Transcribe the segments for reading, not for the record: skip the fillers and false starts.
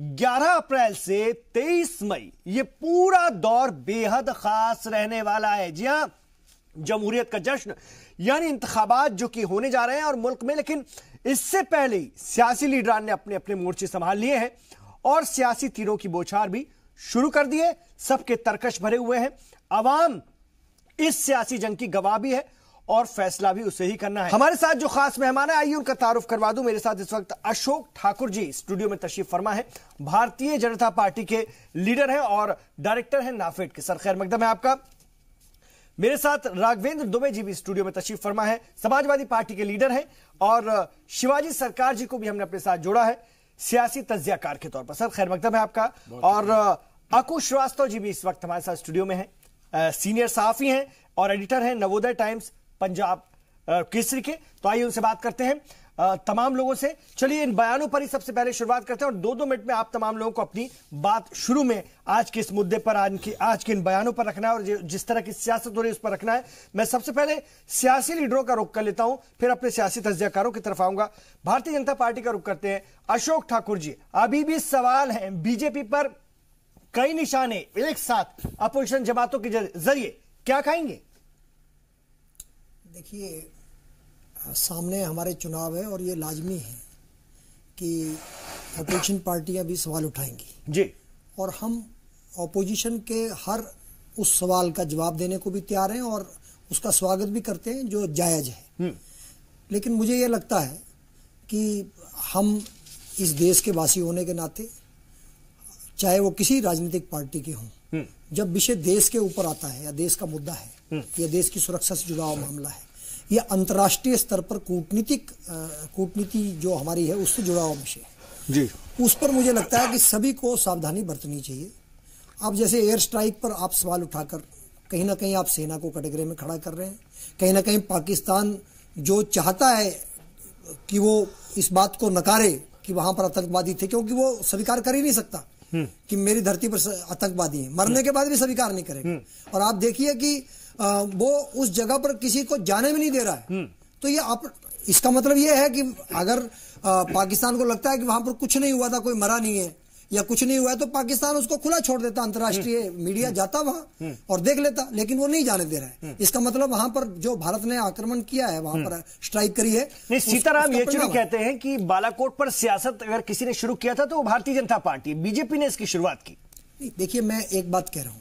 11 अप्रैल से 23 मई ये पूरा दौर बेहद खास रहने वाला है। जी हां, जमहूरियत का जश्न यानी इंतखाबात जो कि होने जा रहे हैं और मुल्क में, लेकिन इससे पहले ही सियासी लीडरान ने अपने अपने मोर्चे संभाल लिए हैं और सियासी तीरों की बौछार भी शुरू कर दी है। सबके तरकश भरे हुए हैं। अवाम इस सियासी जंग की गवाह भी है और फैसला भी उसे ही करना है। हमारे साथ जो खास मेहमान है, आइए उनका तारुफ करवा दूं। मेरे साथ इस वक्त अशोक ठाकुर जी स्टूडियो में तशरीफ फरमा है। भारतीय जनता पार्टी के लीडर हैं और डायरेक्टर हैं नाफेड के। सर खैर मकदम है आपका। मेरे साथ राघवेंद्र दुबे जी भी स्टूडियो में तशरीफ फरमा है, समाजवादी पार्टी के लीडर हैं और शिवाजी सरकार जी को भी हमने अपने साथ जोड़ा है सियासी तज्जियाकार के तौर पर। सर खैर मकदम है आपका। और अकुश श्रीवास्तव जी भी इस वक्त हमारे साथ स्टूडियो में है, सीनियर सहाफी हैं और एडिटर हैं नवोदय टाइम्स पंजाब केसरी के। तो आइए उनसे बात करते हैं तमाम लोगों से। चलिए इन बयानों पर ही सबसे पहले शुरुआत करते हैं और 2-2 मिनट में आप तमाम लोगों को अपनी बात शुरू में आज के इस मुद्दे पर, आज के इन बयानों पर रखना है और जिस तरह की सियासत हो रही है उस पर रखना है। मैं सबसे पहले सियासी लीडरों का रुख कर लेता हूं, फिर अपने सियासी तज्जियाकारों की तरफ आऊंगा। भारतीय जनता पार्टी का रुख करते हैं। अशोक ठाकुर जी, अभी भी सवाल है बीजेपी पर कई निशाने एक साथ अपोजिशन जमातों के जरिए, क्या खाएंगे? देखिए, सामने हमारे चुनाव है और ये लाजमी है कि अपोजिशन पार्टियां भी सवाल उठाएंगी जी, और हम अपोजिशन के हर उस सवाल का जवाब देने को भी तैयार हैं और उसका स्वागत भी करते हैं जो जायज है। लेकिन मुझे ये लगता है कि हम इस देश के वासी होने के नाते, चाहे वो किसी राजनीतिक पार्टी के हों, जब विषय देश के ऊपर आता है या देश का मुद्दा है या देश की सुरक्षा से जुड़ा हुआ मामला है या अंतर्राष्ट्रीय स्तर पर कूटनीति जो हमारी है उससे जुड़ा हुआ विषय है जी, उस पर मुझे लगता है कि सभी को सावधानी बरतनी चाहिए। आप जैसे एयर स्ट्राइक पर आप सवाल उठाकर कहीं ना कहीं आप सेना को कटघरे में खड़ा कर रहे हैं। कहीं ना कहीं पाकिस्तान जो चाहता है कि वो इस बात को नकारे कि वहां पर आतंकवादी थे, क्योंकि वो स्वीकार कर ही नहीं सकता कि मेरी धरती पर आतंकवादी है, मरने के बाद भी स्वीकार नहीं करेगा। और आप देखिए कि वो उस जगह पर किसी को जाने भी नहीं दे रहा है। तो ये इसका मतलब ये है कि अगर पाकिस्तान को लगता है कि वहां पर कुछ नहीं हुआ था, कोई मरा नहीं है या कुछ नहीं हुआ है, तो पाकिस्तान उसको खुला छोड़ देता, अंतर्राष्ट्रीय मीडिया जाता वहां और देख लेता, लेकिन वो नहीं जाने दे रहा है। इसका मतलब वहां पर जो भारत ने आक्रमण किया है, वहां पर स्ट्राइक करी है। नहीं, सीताराम येचुरी कहते हैं कि बालाकोट पर सियासत अगर किसी ने शुरू किया था तो वो भारतीय जनता पार्टी, बीजेपी ने इसकी शुरुआत की। देखिए, मैं एक बात कह रहा हूं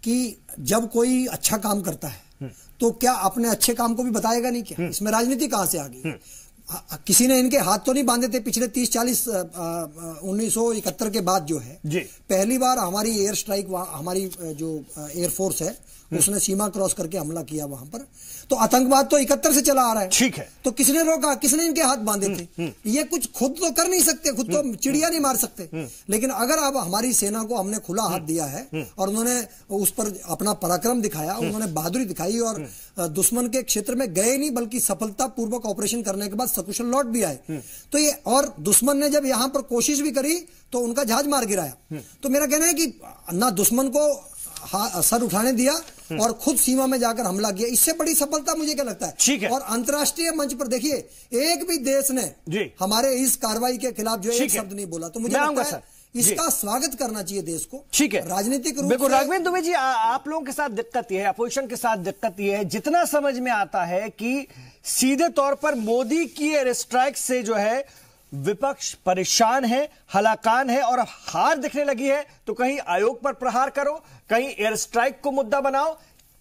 कि जब कोई अच्छा काम करता है तो क्या अपने अच्छे काम को भी बताएगा नहीं? क्या इसमें राजनीति कहां से आ गई? किसी ने इनके हाथ तो नहीं बांधे थे पिछले 30-40 1971 के बाद जो है जी। पहली बार हमारी एयर स्ट्राइक, हमारी जो एयरफोर्स है उसने सीमा क्रॉस करके हमला किया वहां पर। तो आतंकवाद तो 71 से चला आ रहा है, ठीक है। तो किसने रोका? किसने इनके हाथ बांधे थे? ये कुछ खुद तो कर नहीं सकते, खुद तो चिड़िया नहीं मार सकते। लेकिन अगर अब हमारी सेना को हमने खुला हाथ दिया है और उन्होंने उस पर अपना पराक्रम दिखाया, उन्होंने बहादुरी दिखाई और दुश्मन के क्षेत्र में गए नहीं बल्कि सफलता पूर्वक ऑपरेशन करने के बाद सकुशल लौट भी आए। तो ये, और दुश्मन ने जब यहां पर कोशिश भी करी तो उनका जहाज मार गिराया। तो मेरा कहना है कि ना दुश्मन को सर उठाने दिया और खुद सीमा में जाकर हमला किया, इससे बड़ी सफलता मुझे क्या लगता है? ठीक है। और अंतर्राष्ट्रीय मंच पर देखिए, एक भी देश ने हमारे इस कार्रवाई के खिलाफ जो एक शब्द नहीं बोला। तो मुझे लगता है इसका स्वागत करना चाहिए देश को। ठीक है, राजनीतिक रूप से। राघवेंद्र दुबे जी, आप लोगों के साथ दिक्कत यह है, अपोजिशन के साथ दिक्कत यह है, जितना समझ में आता है कि सीधे तौर पर मोदी की एयर स्ट्राइक से जो है विपक्ष परेशान है, हलाकान है और हार दिखने लगी है। तो कहीं आयोग पर प्रहार करो, कहीं एयर स्ट्राइक को मुद्दा बनाओ।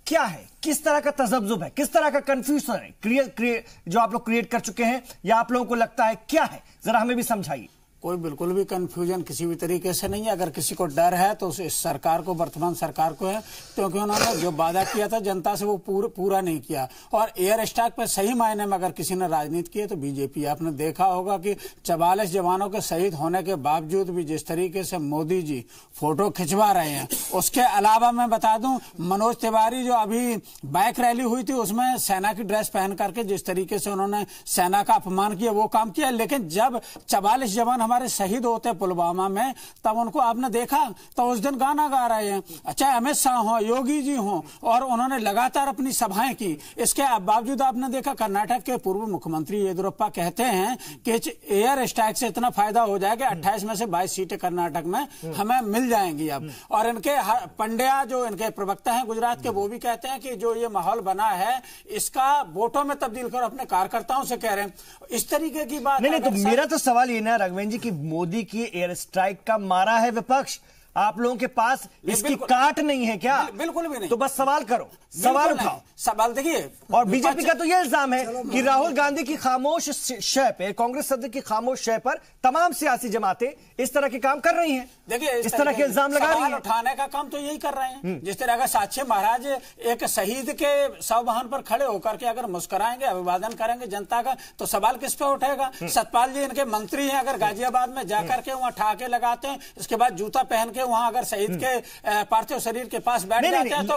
क्या है, किस तरह का तजब्जुब है, किस तरह का कंफ्यूजन है जो आप लोग क्रिएट कर चुके हैं, या आप लोगों को लगता है क्या है? जरा हमें भी समझाइए। कोई बिल्कुल भी कंफ्यूजन किसी भी तरीके से नहीं है। अगर किसी को डर है तो उस सरकार को, वर्तमान सरकार को है, क्योंकि उन्होंने जो वादा किया था जनता से वो पूरा नहीं किया। और एयर स्ट्राइक पर सही मायने में अगर किसी ने राजनीति की है तो बीजेपी। आपने देखा होगा कि 44 जवानों के शहीद होने के बावजूद भी जिस तरीके से मोदी जी फोटो खिंचवा रहे हैं। उसके अलावा मैं बता दूं, मनोज तिवारी जो अभी बाइक रैली हुई थी उसमें सेना की ड्रेस पहन करके जिस तरीके से उन्होंने सेना का अपमान किया, वो काम किया। लेकिन जब 44 जवान हमारे शहीद होते पुलवामा में, तब उनको आपने देखा तो उस दिन गाना गा रहे हैं, चाहे अमित शाह हो, योगी जी हो, और उन्होंने लगातार अपनी सभाएं की। इसके बावजूद आपने देखा कर्नाटक के पूर्व मुख्यमंत्री येदियुरप्पा कहते हैं कि एयर स्ट्राइक से इतना फायदा हो जाएगा, 28 में से 22 सीटें कर्नाटक में हमें मिल जाएंगी अब। और इनके पंड्या जो इनके प्रवक्ता हैं गुजरात के, वो भी कहते हैं कि जो ये माहौल बना है इसका वोटों में तब्दील करो, अपने कार्यकर्ताओं से कह रहे हैं। इस तरीके की बात नहीं, तो मेरा तो सवाल ये ना राघवेंद्र जी कि मोदी की एयर स्ट्राइक का मारा है विपक्ष, आप लोगों के पास इसकी काट नहीं है क्या? बिल्कुल भी नहीं। तो बस सवाल करो, सवाल उठाओ, सवाल देखिए। और बीजेपी का तो यह इल्जाम है कि राहुल गांधी की खामोश शय पे, कांग्रेस सदस्य की खामोश शय पर तमाम सियासी जमातें इस तरह के काम कर रही हैं। देखिए इस तरह के इल्जाम लगा रही हैं। उठाने का काम तो यही कर रहे हैं। जिस तरह का साक्षी महाराज एक शहीद के शववाहन पर खड़े होकर के अगर मुस्कुराएंगे, अभिवादन करेंगे जनता का, तो सवाल किस पे उठेगा? सतपाल जी इनके मंत्री हैं, अगर गाजियाबाद में जाकर के वहां ठाके लगाते हैं, इसके बाद जूता पहन के वहां अगर शहीद के पार्थिव शरीर के पास बैठ जाते हैं, तो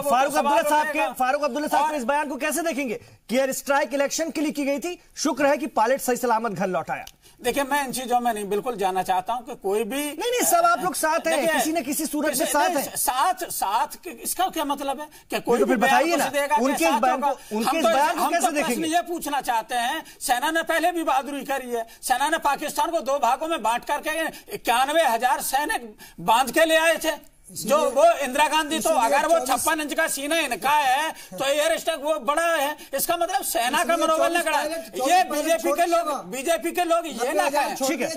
फारूक अब्दुल्ला साहब इस बयान को कैसे देखेंगे कि एयर स्ट्राइक इलेक्शन के लिए की गई थी, शुक्र है कि पायलट सही सलामत घर लौट आया। देखिए मैं इन चीजों में नहीं बिल्कुल जाना चाहता हूं कि कोई भी नहीं, सब आप लोग साथ हैं, किसी न किसी सूरत में साथ हैं। साथ इसका क्या मतलब है कि कोई तो फिर बताइए ना, उनके इस बयान को कैसे देखेंगे? ये पूछना चाहते हैं, सेना ने पहले भी बहादुरी करी है, सेना ने पाकिस्तान को 2 भागों में बांट करके 91,000 सैनिक बांध के ले आए थे। जो वो इंदिरा गांधी, तो अगर वो 56 इंच का सीना इनका है तो एयर स्ट्राइक वो बड़ा है, इसका मतलब सेना का मनोबल न कड़ा। ये बीजेपी के लोग ये ना कहें। ठीक है,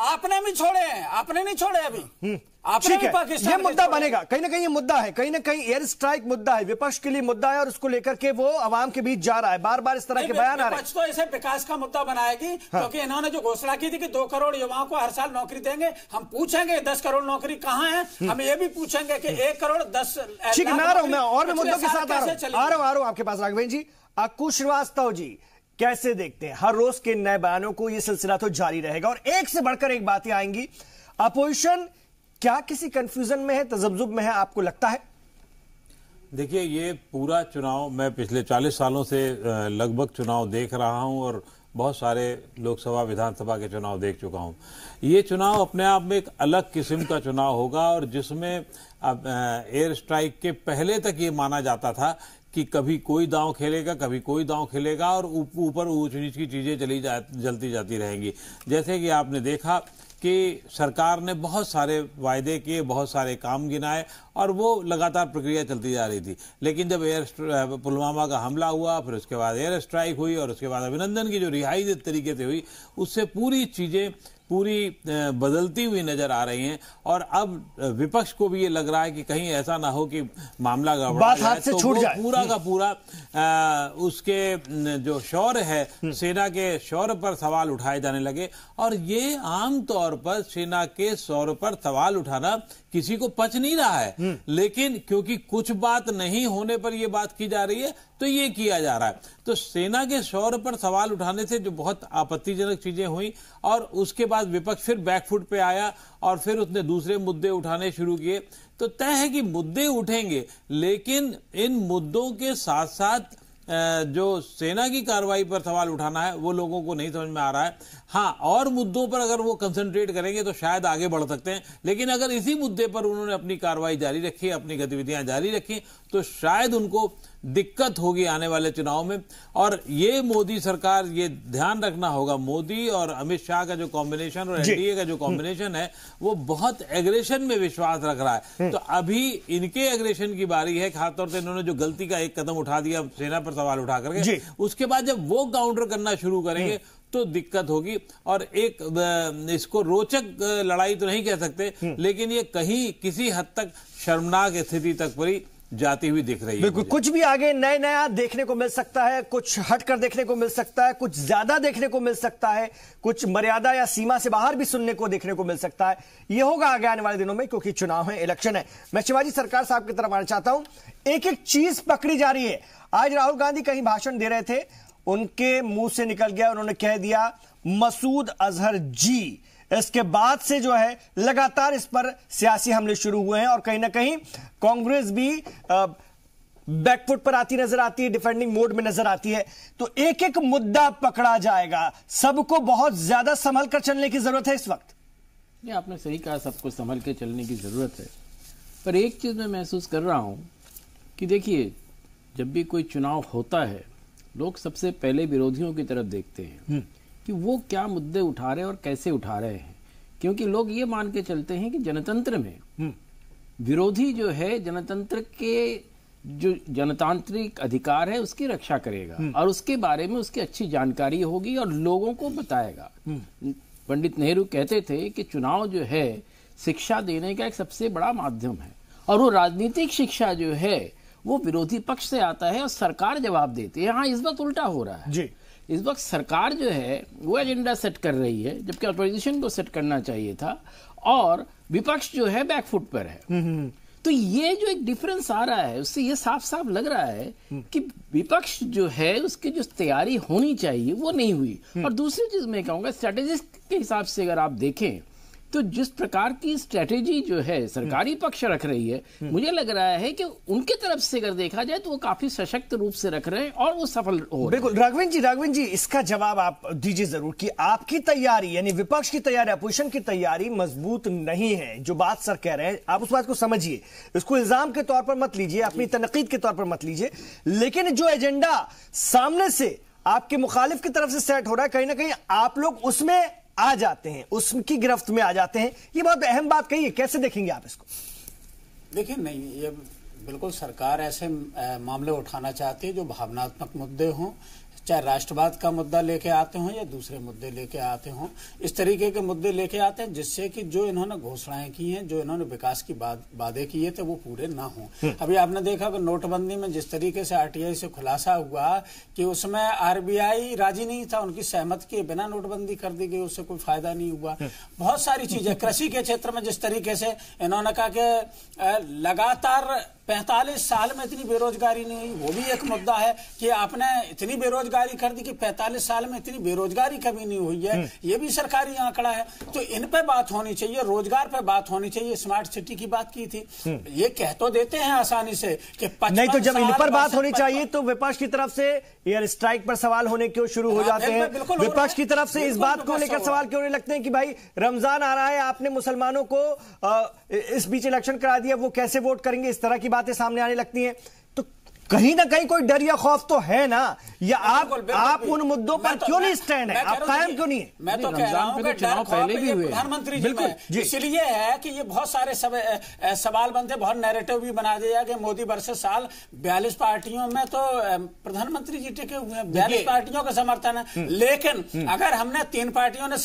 आपने भी छोड़े हैं, आपने नहीं छोड़े अभी। ठीक है, ये मुद्दा बनेगा, कहीं ना कहीं ये मुद्दा है, कहीं ना कहीं एयर स्ट्राइक मुद्दा है, विपक्ष के लिए मुद्दा है, और उसको लेकर के वो आवाम के बीच जा रहा है। बार बार इस तरह के बयान आ रहे हैं। तो इसे विकास का मुद्दा बनाएगी, क्योंकि इन्होंने जो घोषणा की थी कि 2 करोड़ युवाओं को हर साल नौकरी देंगे, हम पूछेंगे 10 करोड़ नौकरी कहां है, हम ये भी पूछेंगे कि 1 करोड़ 10 लाख। ठीक है, मैं आ रहा हूं, मैं और भी मुद्दों के साथ आ रहा हूं आपके पास राघवेंद्र जी। अक्कू श्रीवास्तव जी कैसे देखते हैं? हर रोज के नए बयानों को ये सिलसिला तो जारी रहेगा और एक से बढ़कर एक बातें आएंगी। अपोजिशन क्या किसी कंफ्यूजन में है, तजब्जुब में है, आपको लगता है? देखिए, ये पूरा चुनाव, मैं पिछले 40 सालों से लगभग चुनाव देख रहा हूं और बहुत सारे लोकसभा विधानसभा के चुनाव देख चुका हूं। ये चुनाव अपने आप में एक अलग किस्म का चुनाव होगा, और जिसमें अब एयर स्ट्राइक के पहले तक ये माना जाता था कि कभी कोई दांव खेलेगा, कभी कोई दांव खेलेगा, और ऊपर ऊंच नीच की चीजें जलती जाती रहेंगी। जैसे कि आपने देखा कि सरकार ने बहुत सारे वायदे किए, बहुत सारे काम गिनाए, और वो लगातार प्रक्रिया चलती जा रही थी। लेकिन जब पुलवामा का हमला हुआ, फिर उसके बाद एयर स्ट्राइक हुई, और उसके बाद अभिनंदन की जो रिहाई जिस तरीके से हुई, उससे पूरी चीजें बदलती हुई नजर आ रही हैं। और अब विपक्ष को भी ये लग रहा है कि कहीं ऐसा ना हो कि मामला गड़बड़ा जाए, तो वो पूरा का पूरा उसके जो शौर्य है, सेना के शौर्य पर सवाल उठाए जाने लगे। और ये आम तौर पर सेना के शौर्य पर सवाल उठाना किसी को पच नहीं रहा है, लेकिन क्योंकि कुछ बात नहीं होने पर यह बात की जा रही है, तो ये किया जा रहा है। तो सेना के शौर्य पर सवाल उठाने से जो बहुत आपत्तिजनक चीजें हुई, और उसके बाद विपक्ष फिर बैकफुट पे आया और फिर उसने दूसरे मुद्दे उठाने शुरू किए। तो तय है कि मुद्दे उठेंगे, लेकिन इन मुद्दों के साथ साथ जो सेना की कार्रवाई पर सवाल उठाना है वो लोगों को नहीं समझ में आ रहा है। हाँ, और मुद्दों पर अगर वो कंसंट्रेट करेंगे तो शायद आगे बढ़ सकते हैं, लेकिन अगर इसी मुद्दे पर उन्होंने अपनी कार्रवाई जारी रखी, अपनी गतिविधियां जारी रखी, तो शायद उनको दिक्कत होगी आने वाले चुनाव में। और ये मोदी सरकार, ये ध्यान रखना होगा, मोदी और अमित शाह का जो कॉम्बिनेशन और एनडीए का जो कॉम्बिनेशन है, वो बहुत एग्रेशन में विश्वास रख रहा है। तो अभी इनके एग्रेशन की बारी है। खासतौर से इन्होंने जो गलती का एक कदम उठा दिया सेना पर सवाल उठा करके, उसके बाद जब वो काउंटर करना शुरू करेंगे तो दिक्कत होगी। और एक इसको रोचक लड़ाई तो नहीं कह सकते, लेकिन ये कहीं किसी हद तक शर्मनाक स्थिति तक पर जाती हुई दिख रही है। बिल्कुल, कुछ भी आगे नया देखने को मिल सकता है, कुछ हटकर देखने को मिल सकता है, कुछ ज्यादा देखने को मिल सकता है, कुछ मर्यादा या सीमा से बाहर भी सुनने को देखने को मिल सकता है। यह होगा आगे आने वाले दिनों में, क्योंकि चुनाव है, इलेक्शन है। मैं शिवाजी सरकार साहब की तरफ आना चाहता हूं। एक एक चीज पकड़ी जा रही है। आज राहुल गांधी कहीं भाषण दे रहे थे, उनके मुंह से निकल गया, उन्होंने कह दिया मसूद अजहर जी। इसके बाद से जो है लगातार इस पर सियासी हमले शुरू हुए हैं, और कहीं ना कहीं कांग्रेस भी बैकफुट पर आती नजर आती है, डिफेंडिंग मोड में नजर आती है। तो एक एक मुद्दा पकड़ा जाएगा, सबको बहुत ज्यादा संभल कर चलने की जरूरत है इस वक्त। ये आपने सही कहा, सबको संभल के चलने की जरूरत है। पर एक चीज मैं महसूस कर रहा हूं कि देखिए, जब भी कोई चुनाव होता है, लोग सबसे पहले विरोधियों की तरफ देखते हैं कि वो क्या मुद्दे उठा रहे हैं और कैसे उठा रहे हैं, क्योंकि लोग ये मान के चलते हैं कि जनतंत्र में विरोधी जो है जनतंत्र के जो जनतांत्रिक अधिकार है उसकी रक्षा करेगा और उसके बारे में उसकी अच्छी जानकारी होगी और लोगों को बताएगा। पंडित नेहरू कहते थे कि चुनाव जो है शिक्षा देने का एक सबसे बड़ा माध्यम है, और वो राजनीतिक शिक्षा जो है वो विरोधी पक्ष से आता है और सरकार जवाब देती है। यहाँ इस वक्त उल्टा हो रहा है जी। इस वक्त सरकार जो है वो एजेंडा सेट कर रही है, जबकि अपोजिशन को सेट करना चाहिए था, और विपक्ष जो है बैकफुट पर है। तो ये जो एक डिफरेंस आ रहा है उससे ये साफ साफ लग रहा है कि विपक्ष जो है उसकी जो तैयारी होनी चाहिए वो नहीं हुई। और दूसरी चीज मैं कहूंगा, स्ट्रेटेजिस्ट के हिसाब से अगर आप देखें तो जिस प्रकार की स्ट्रेटेजी जो है सरकारी पक्ष रख रही है, मुझे लग रहा है कि उनके तरफ से अगर देखा जाए तो वो काफी सशक्त रूप से रख रहे हैं और वो सफल हो रहे हैं। बिल्कुल। राघवेंद्र जी इसका जवाब आप दीजिए जरूर कि आपकी तैयारी, यानी विपक्ष की तैयारी, अपोजिशन की तैयारी मजबूत नहीं है, जो बात सर कह रहे हैं आप उस बात को समझिए, इसको इल्जाम के तौर पर मत लीजिए, अपनी तनकीद के तौर पर मत लीजिए, लेकिन जो एजेंडा सामने से आपके मुखालिफ की तरफ से सेट हो रहा है, कहीं ना कहीं आप लोग उसमें आ जाते हैं, उसकी गिरफ्त में आ जाते हैं। ये बहुत अहम बात कही है, कैसे देखेंगे आप इसको? देखिए, नहीं, ये बिल्कुल सरकार ऐसे मामले उठाना चाहती है जो भावनात्मक मुद्दे हों, चाहे राष्ट्रवाद का मुद्दा लेके आते हों या दूसरे मुद्दे लेके आते हों, इस तरीके के मुद्दे लेके आते हैं जिससे कि जो इन्होंने घोषणाएं की हैं, जो इन्होंने विकास की वादे किए थे वो पूरे ना हों। अभी आपने देखा कि नोटबंदी में जिस तरीके से आरटीआई से खुलासा हुआ कि उसमें आरबीआई राजी नहीं था, उनकी सहमति के बिना नोटबंदी कर दी गई, उससे कोई फायदा नहीं हुआ। बहुत सारी चीजें, कृषि के क्षेत्र में जिस तरीके से इन्होंने कहा कि लगातार 45 साल में इतनी बेरोजगारी नहीं हुई, वो भी एक मुद्दा है कि आपने इतनी बेरोजगारी कर दी कि 45 साल में इतनी बेरोजगारी कभी नहीं हुई है, ये भी सरकारी आंकड़ा है। तो इन पे बात होनी चाहिए, रोजगार पे बात होनी चाहिए। स्मार्ट सिटी की बात की थी, ये कह तो देते हैं आसानी से कि नहीं, तो जब इन पर बात होनी चाहिए तो विपक्ष की तरफ से एयर स्ट्राइक पर सवाल होने क्यों शुरू हो जाते हैं? विपक्ष की तरफ से इस बात को लेकर सवाल क्यों नहीं लगते हैं कि भाई रमजान आ रहा है, आपने मुसलमानों को इस बीच इलेक्शन करा दिया, वो कैसे वोट करेंगे? इस तरह की बातें सामने आने लगती हैं। तो कहीं ना कहीं कोई डर या खौफ तो है ना, या आप उन मुद्दों पर क्यों नहीं स्टैंड है, आप कायम क्यों नहीं है? मैं तो कह रहा हूं कि चुनाव पहले भी हुए प्रधानमंत्री जी में इसलिए है कि ये बहुत सारे सवाल बनते, बहुत नैरेटिव भी बना दिया कि मोदी वर्सेस साल, 42 पार्टियों में तो प्रधानमंत्री जी टिके हुए हैं, 42 पार्टियों का समर्थन है। लेकिन अगर हमने 3 पार्टियों ने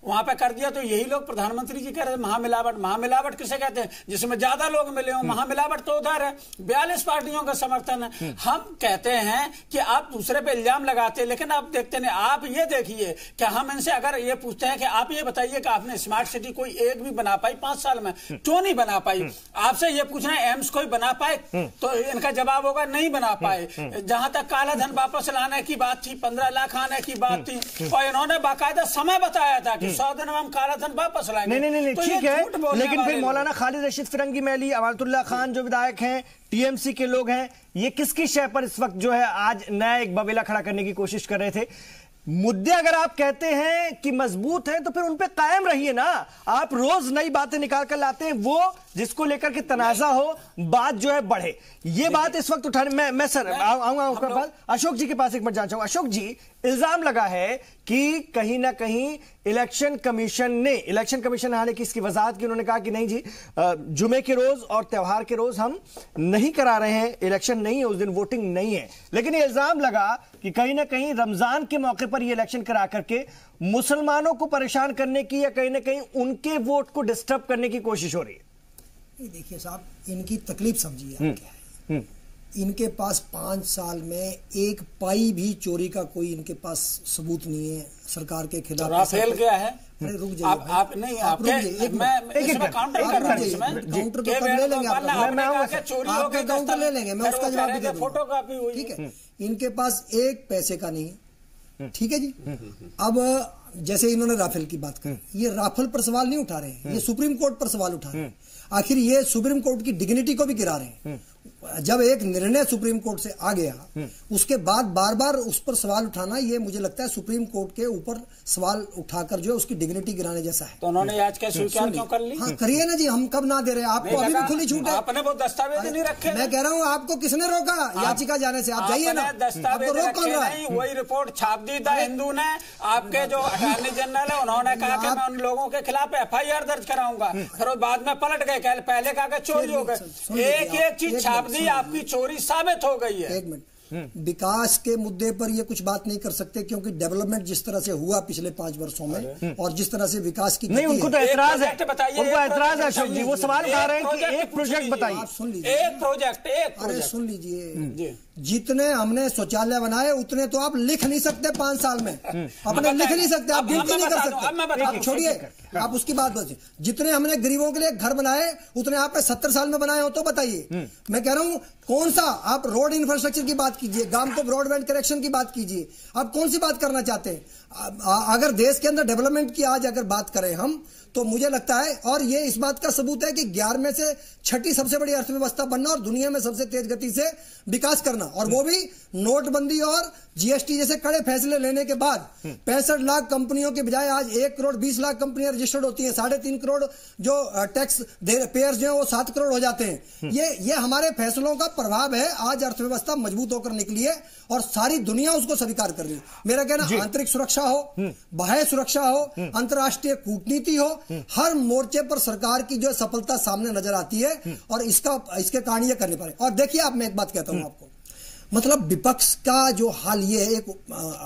वहां पे कर दिया तो यही लोग प्रधानमंत्री जी कह रहे हैं महामिलावट। महामिलावट किसे कहते हैं? जिसमें ज्यादा लोग मिले हो, महामिलावट तो उधर है। 42 पार्टियों का समर्थन है। हम कहते हैं कि आप दूसरे पे इल्जाम लगाते हैं, लेकिन आप देखते नहीं। आप ये देखिए कि हम इनसे अगर ये पूछते हैं कि आप ये बताइए कि आपने स्मार्ट सिटी कोई एक भी बना पाई 5 साल में, क्यों नहीं बना पाई? आपसे ये पूछना है एम्स कोई बना पाए, तो इनका जवाब होगा नहीं बना पाए। जहां तक काला धन वापस लाने की बात थी, 15 लाख आने की बात थी, और इन्होंने बाकायदा समय बताया था कि 100 दिन में हम काला धन वापस लाएंगे। नहीं, ठीक है, लेकिन फिर मौलाना खालिद रशीद फिरंगी मैली, अमानतुल्लाह खान जो विधायक हैं, टीएमसी के लोग हैं, ये किसकी शय पर इस वक्त जो है आज नया एक बबेला खड़ा करने की कोशिश कर रहे थे? मुद्दे अगर आप कहते हैं कि मजबूत हैं तो फिर उन पे कायम रहिए ना। आप रोज नई बातें निकाल कर लाते हैं, वो जिसको लेकर के तनाजा हो, बात जो है बढ़े, ये बात इस वक्त उठाने मैं सर आऊंगा उसके बाद अशोक जी के पास एक मिनट जाना चाहूंगा। अशोक जी, इल्जाम लगा है कि कहीं ना कहीं इलेक्शन कमीशन हालांकि इसकी वजाहत की, उन्होंने कहा कि नहीं जी, जुमे के रोज और त्योहार के रोज हम नहीं करा रहे हैं, इलेक्शन नहीं है उस दिन, वोटिंग नहीं है। लेकिन ये इल्जाम लगा कि कहीं ना कहीं रमजान के मौके पर ये इलेक्शन करा करके मुसलमानों को परेशान करने की या कहीं ना कहीं उनके वोट को डिस्टर्ब करने की कोशिश हो रही है। देखिए साहब, इनकी तकलीफ समझिए क्या है। इनके पास 5 साल में एक पाई भी चोरी का कोई इनके पास सबूत नहीं है सरकार के खिलाफ। राफेल क्या है? अरे रुक जाइए, आप नहीं, आप मैं काउंटर कर रहा हूं, काउंटर तो तब ले लेंगे, आपका काउंटर ले लेंगे, मैं उसका जवाब भी दे दूंगा। फोटोकॉपी हुई, ठीक है। इनके पास एक पैसे का नहीं है, ठीक है जी। अब जैसे इन्होंने राफेल की बात की, ये राफेल पर सवाल नहीं उठा रहे हैं, ये सुप्रीम कोर्ट पर सवाल उठा रहे हैं। आखिर ये सुप्रीम कोर्ट की डिग्निटी को भी गिरा रहे हैं। जब एक निर्णय सुप्रीम कोर्ट से आ गया, उसके बाद बार बार उस पर सवाल उठाना, ये मुझे लगता है सुप्रीम कोर्ट के ऊपर सवाल उठाकर जो है उसकी डिग्निटी गिराने जैसा है। तो उन्होंने याचिका स्वीकार क्यों कर ली? हाँ करिए ना जी, हम कब ना दे रहे हैं आपको, अभी भी खुली छूट है। आपने वो दस्तावेज नहीं रखे। मैं कह रहा हूँ आपको किसने रोका याचिका जाने से? आप जाइए ना, दस्तावेज रोक कौन रहा है? वही रिपोर्ट छाप दी था हिंदू ने, आपके जो अटॉर्नी जनरल है उन्होंने कहा कि मैं उन लोगों के खिलाफ FIR दर्ज कराऊंगा, फिर वो बाद में पलट गए, पहले कहा कि चोरी हो गई। एक चीज छाप दी, आपकी चोरी साबित हो गई है। एक मिनट, विकास के मुद्दे पर ये कुछ बात नहीं कर सकते, क्योंकि डेवलपमेंट जिस तरह से हुआ पिछले 5 वर्षों में और जिस तरह से विकास की नहीं, उनको तो ऐतराज है, उनको ऐतराज है अशोक जी, वो सवाल उठा रहे हैं कि एक प्रोजेक्ट बताइए। आप सुन लीजिए, एक प्रोजेक्ट अरे सुन लीजिए, जितने हमने शौचालय बनाए उतने तो आप लिख नहीं सकते 5 साल में, अपने लिख नहीं सकते, आप गिनती नहीं कर सकते, आप छोड़िए, आप उसकी बात बताइए। जितने हमने गरीबों के लिए घर बनाए उतने आपने 70 साल में बनाए हो तो बताइए। मैं कह रहा हूं कौन सा, आप रोड इंफ्रास्ट्रक्चर की बात कीजिए, गांव को ब्रॉडबैंड कनेक्शन की बात कीजिए, आप कौन सी बात करना चाहते हैं? अगर देश के अंदर डेवलपमेंट की आज अगर बात करें हम, तो मुझे लगता है, और ये इस बात का सबूत है कि 11 में से 6ठी सबसे बड़ी अर्थव्यवस्था बनना और दुनिया में सबसे तेज गति से विकास करना, और वो भी नोटबंदी और GST जैसे कड़े फैसले लेने के बाद 65 लाख कंपनियों के बजाय आज 1 करोड़ 20 लाख कंपनियां रजिस्टर्ड होती हैं, 3.5 करोड़ जो टैक्स पेयर्स जो है वो 7 करोड़ हो जाते हैं। ये हमारे फैसलों का प्रभाव है। आज अर्थव्यवस्था मजबूत होकर निकली है और सारी दुनिया उसको स्वीकार कर रही है। मेरा कहना, आंतरिक सुरक्षा हो, बाह्य सुरक्षा हो, अंतर्राष्ट्रीय कूटनीति हो, हर मोर्चे पर सरकार की जो सफलता सामने नजर आती है और इसके कारण ये करने पड़े। और देखिए, आप, मैं एक बात कहता हूं आपको, मतलब विपक्ष का जो हाल ये है, एक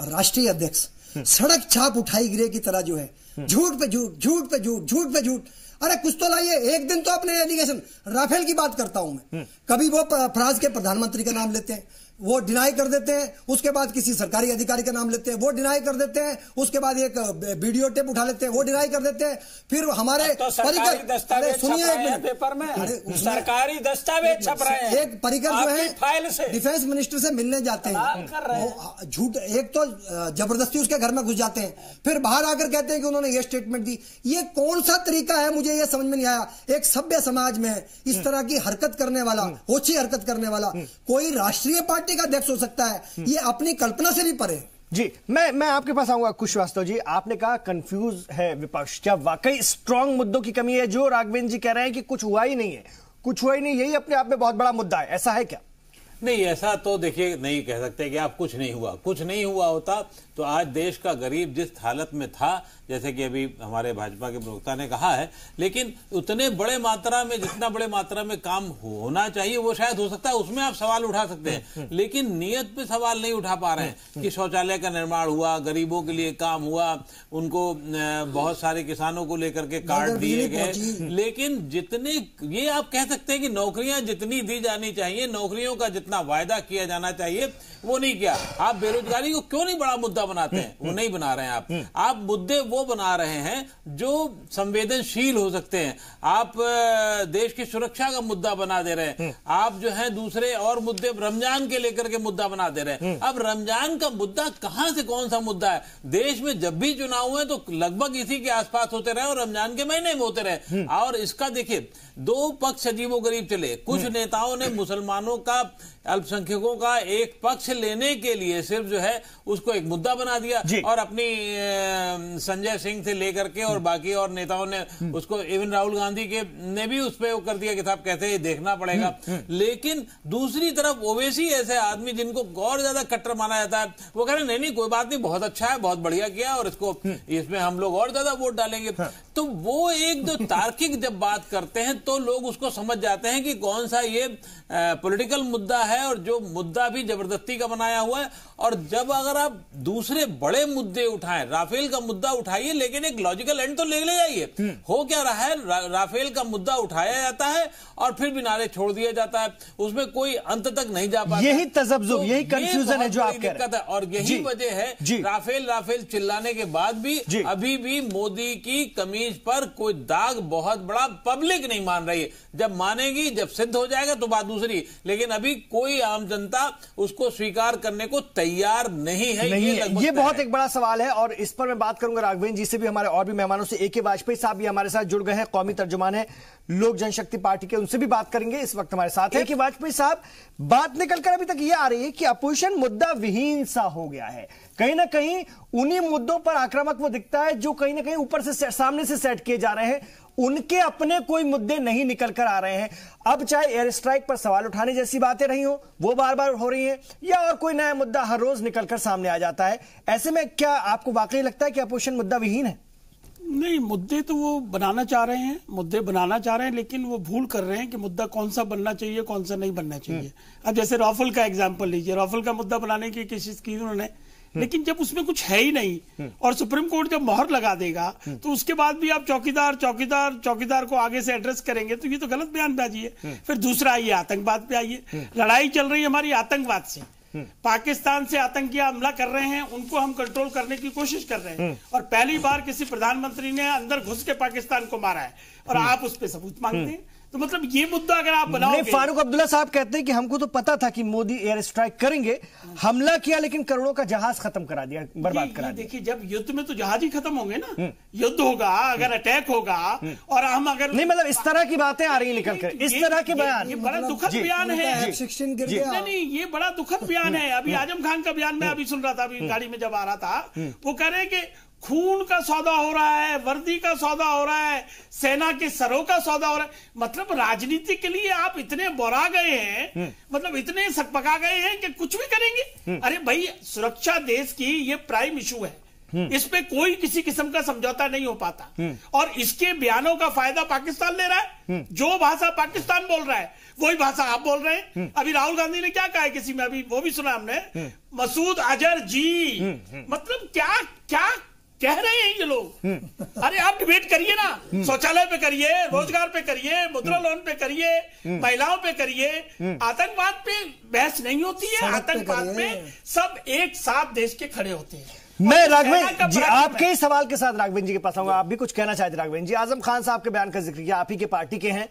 राष्ट्रीय अध्यक्ष सड़क छाप उठाई गिरे की तरह जो है, झूठ पे झूठ, झूठ पे झूठ, झूठ पे झूठ। अरे कुछ तो लाइए, एक दिन तो अपने एलिगेशन, राफेल की बात करता हूं मैं, कभी वो फ्रांस के प्रधानमंत्री का नाम लेते हैं, वो डिनाई कर देते हैं, उसके बाद किसी सरकारी अधिकारी का नाम लेते हैं, वो डिनाई कर देते हैं, उसके बाद एक वीडियो टेप उठा लेते हैं, वो डिनाई कर देते हैं, फिर हमारे तो सरकारी दस्तावेज सुनिए एक मिनट, पेपर में सरकारी दस्तावेज छप रहे हैं, एक परिकर जो है फाइल से डिफेंस मिनिस्टर से मिलने जाते हैं, झूठ, एक तो जबरदस्ती उसके घर में घुस जाते हैं, फिर बाहर आकर कहते हैं कि उन्होंने ये स्टेटमेंट दी। ये कौन सा तरीका है, मुझे ये समझ में नहीं आया। एक सभ्य समाज में इस तरह की हरकत करने वाला, ओछी हरकत करने वाला कोई राष्ट्रीय पार्टी का अध्यक्ष हो सकता है? ये अपनी कल्पना से भी परे। जी, मैं आपके पास आऊंगा कुशवास्तव जी। आपने कहा कंफ्यूज है विपक्ष, क्या वाकई स्ट्रांग मुद्दों की कमी है? जो राघवेंद्र जी कह रहे हैं कि कुछ हुआ ही नहीं है, कुछ हुआ ही नहीं, यही अपने आप में बहुत बड़ा मुद्दा है, ऐसा है क्या? नहीं, ऐसा तो देखिए नहीं कह सकते कि आप कुछ नहीं हुआ। कुछ नहीं हुआ होता तो आज देश का गरीब जिस हालत में था, जैसे कि अभी हमारे भाजपा के प्रवक्ता ने कहा है, लेकिन उतने बड़े मात्रा में, जितना बड़े मात्रा में काम होना चाहिए वो शायद हो सकता है, उसमें आप सवाल उठा सकते हैं, लेकिन नियत पे सवाल नहीं उठा पा रहे हैं कि शौचालय का निर्माण हुआ, गरीबों के लिए काम हुआ, उनको बहुत सारे किसानों को लेकर के कार्ड दिए गए, लेकिन जितने, ये आप कह सकते हैं कि नौकरियां जितनी दी जानी चाहिए, नौकरियों का जितना वायदा किया जाना चाहिए वो नहीं किया। आप बेरोजगारी को क्यों नहीं बड़ा मुद्दा बनाते हैं? वो नहीं बना रहे हैं आप मुद्दे वो बना रहे हैं जो संवेदनशील हो सकते हैं। आप देश की सुरक्षा का मुद्दा बना दे रहे हैं, आप जो है दूसरे और मुद्दे रमजान के लेकर के मुद्दा बना दे रहे हैं। अब रमजान का मुद्दा कहां से कौन सा मुद्दा है? देश में जब भी चुनाव हुए तो लगभग इसी के आसपास होते रहे और रमजान के महीने में होते रहे। और इसका देखिए, 2 पक्ष अजीबो गरीब चले। कुछ नेताओं ने मुसलमानों का, अल्पसंख्यकों का एक पक्ष लेने के लिए सिर्फ जो है उसको एक मुद्दा बना दिया, और अपनी संजय सिंह से लेकर के और बाकी और नेताओं ने उसको, इवन राहुल गांधी के ने भी उस पर कर दिया कि साहब कहते हैं देखना पड़ेगा। लेकिन दूसरी तरफ ओवैसी ऐसे आदमी जिनको और ज्यादा कट्टर माना जाता है, वो कह रहे नहीं नहीं कोई बात नहीं, बहुत अच्छा है, बहुत बढ़िया किया और इसको, इसमें हम लोग और ज्यादा वोट डालेंगे। तो वो एक जो तार्किक जब बात करते हैं तो लोग उसको समझ जाते हैं कि कौन सा ये पॉलिटिकल मुद्दा है और जो मुद्दा भी जबरदस्ती का बनाया हुआ है। और जब अगर आप दूसरे बड़े मुद्दे उठाएं, राफेल का मुद्दा उठाइए, लेकिन एक लॉजिकल एंड तो ले जाइए। हो क्या रहा है, राफेल का मुद्दा उठाया जाता है और फिर भी नारे छोड़ दिया जाता है, उसमें कोई अंत तक नहीं जा पाता। यही तजब्जुब, यही कंफ्यूजन है जो आप कह रहे हैं। और यही वजह है राफेल चिल्लाने के बाद भी अभी भी मोदी की कमीज पर कोई दाग बहुत बड़ा पब्लिक नहीं मान रही है। जब मानेगी, जब सिद्ध हो जाएगा तो बात दूसरी, लेकिन अभी कोई आम जनता उसको स्वीकार करने को तैयार तैयार नहीं है। ये बहुत एक बड़ा सवाल है और इस पर मैं बात करूंगा राघवेंद्र जी से भी, हमारे और भी मेहमानों से। AK वाजपेयी साहब भी हमारे साथ जुड़ गए हैं, कौमी तर्जुमान है लोक जनशक्ति पार्टी के, उनसे भी बात करेंगे। इस वक्त हमारे साथ है AK वाजपेयी साहब। बात निकलकर अभी तक ये आ रही है कि अपोजिशन मुद्दा विहीन सा हो गया है, कहीं ना कहीं उन्हीं मुद्दों पर आक्रामक वो दिखता है जो कहीं ना कहीं ऊपर से सामने से सेट किए जा रहे हैं, उनके अपने कोई मुद्दे नहीं निकल कर आ रहे हैं। अब चाहे एयर स्ट्राइक पर सवाल उठाने जैसी बातें रही हो, वो बार बार हो रही हैं, या और कोई नया मुद्दा हर रोज निकलकर सामने आ जाता है। ऐसे में क्या आपको वाकई लगता है कि अपोजिशन मुद्दा विहीन है? नहीं, मुद्दे तो वो बनाना चाह रहे हैं, मुद्दे बनाना चाह रहे हैं, लेकिन वो भूल कर रहे हैं कि मुद्दा कौन सा बनना चाहिए, कौन सा नहीं बनना चाहिए। अब जैसे राफेल का एग्जाम्पल लीजिए, राफेल का मुद्दा बनाने की कोशिश की उन्होंने, लेकिन जब उसमें कुछ है ही नहीं और सुप्रीम कोर्ट जब मोहर लगा देगा तो उसके बाद भी आप चौकीदार को आगे से एड्रेस करेंगे तो ये तो गलत बयानबाजी है। फिर दूसरा आइए आतंकवाद पे आइए। लड़ाई चल रही है हमारी आतंकवाद से, पाकिस्तान से आतंकी हमला कर रहे हैं, उनको हम कंट्रोल करने की कोशिश कर रहे हैं और पहली बार किसी प्रधानमंत्री ने अंदर घुस के पाकिस्तान को मारा है और आप उस पर सबूत मांगते हैं। तो मतलब ये मुद्दा अगर आप बनाओगे। फारूक अब्दुल्ला साहब कहते हैं कि हमको तो पता था कि मोदी एयर स्ट्राइक करेंगे, हमला किया लेकिन करोड़ों का जहाज खत्म करा दिया, बर्बाद करा दिया। देखिए, जब युद्ध में तो जहाज ही खत्म होंगे ना, युद्ध होगा, अगर अटैक होगा और हम अगर नहीं, मतलब इस तरह की बातें आ रही निकल कर, इस तरह के बयान, ये बड़ा दुखद बयान है। नहीं, ये बड़ा दुखद बयान है। अभी आजम खान का बयान मैं अभी सुन रहा था, अभी गाड़ी में जब आ रहा था, वो कह रहे हैं कि खून का सौदा हो रहा है, वर्दी का सौदा हो रहा है, सेना के सरों का सौदा हो रहा है। मतलब राजनीति के लिए आप इतने बोरा गए हैं, मतलब इतने सकपका गए हैं कि कुछ भी करेंगे। अरे भाई, सुरक्षा देश की ये प्राइम इशू है, इस पे कोई किसी किस्म का समझौता नहीं हो पाता और इसके बयानों का फायदा पाकिस्तान ले रहा है। जो भाषा पाकिस्तान बोल रहा है वही भाषा आप बोल रहे हैं। अभी राहुल गांधी ने क्या कहा है किसी में, अभी वो भी सुना हमने, मसूद अजहर जी, मतलब क्या क्या कह रहे हैं ये लोग। अरे आप डिबेट करिए ना, शौचालय पे करिए, रोजगार पे करिए, मुद्रा लोन पे करिए, महिलाओं पे करिए। आतंकवाद पे बहस नहीं होती है, आतंकवाद में सब एक साथ देश के खड़े होते हैं। मैं राघवेंद्र जी आपके ही सवाल के साथ राघवेंद्र जी के पास आऊंगा, आप भी कुछ कहना चाहते राघवेंद्र जी। आजम खान साहब के बयान का जिक्र किया, आप ही के पार्टी के हैं।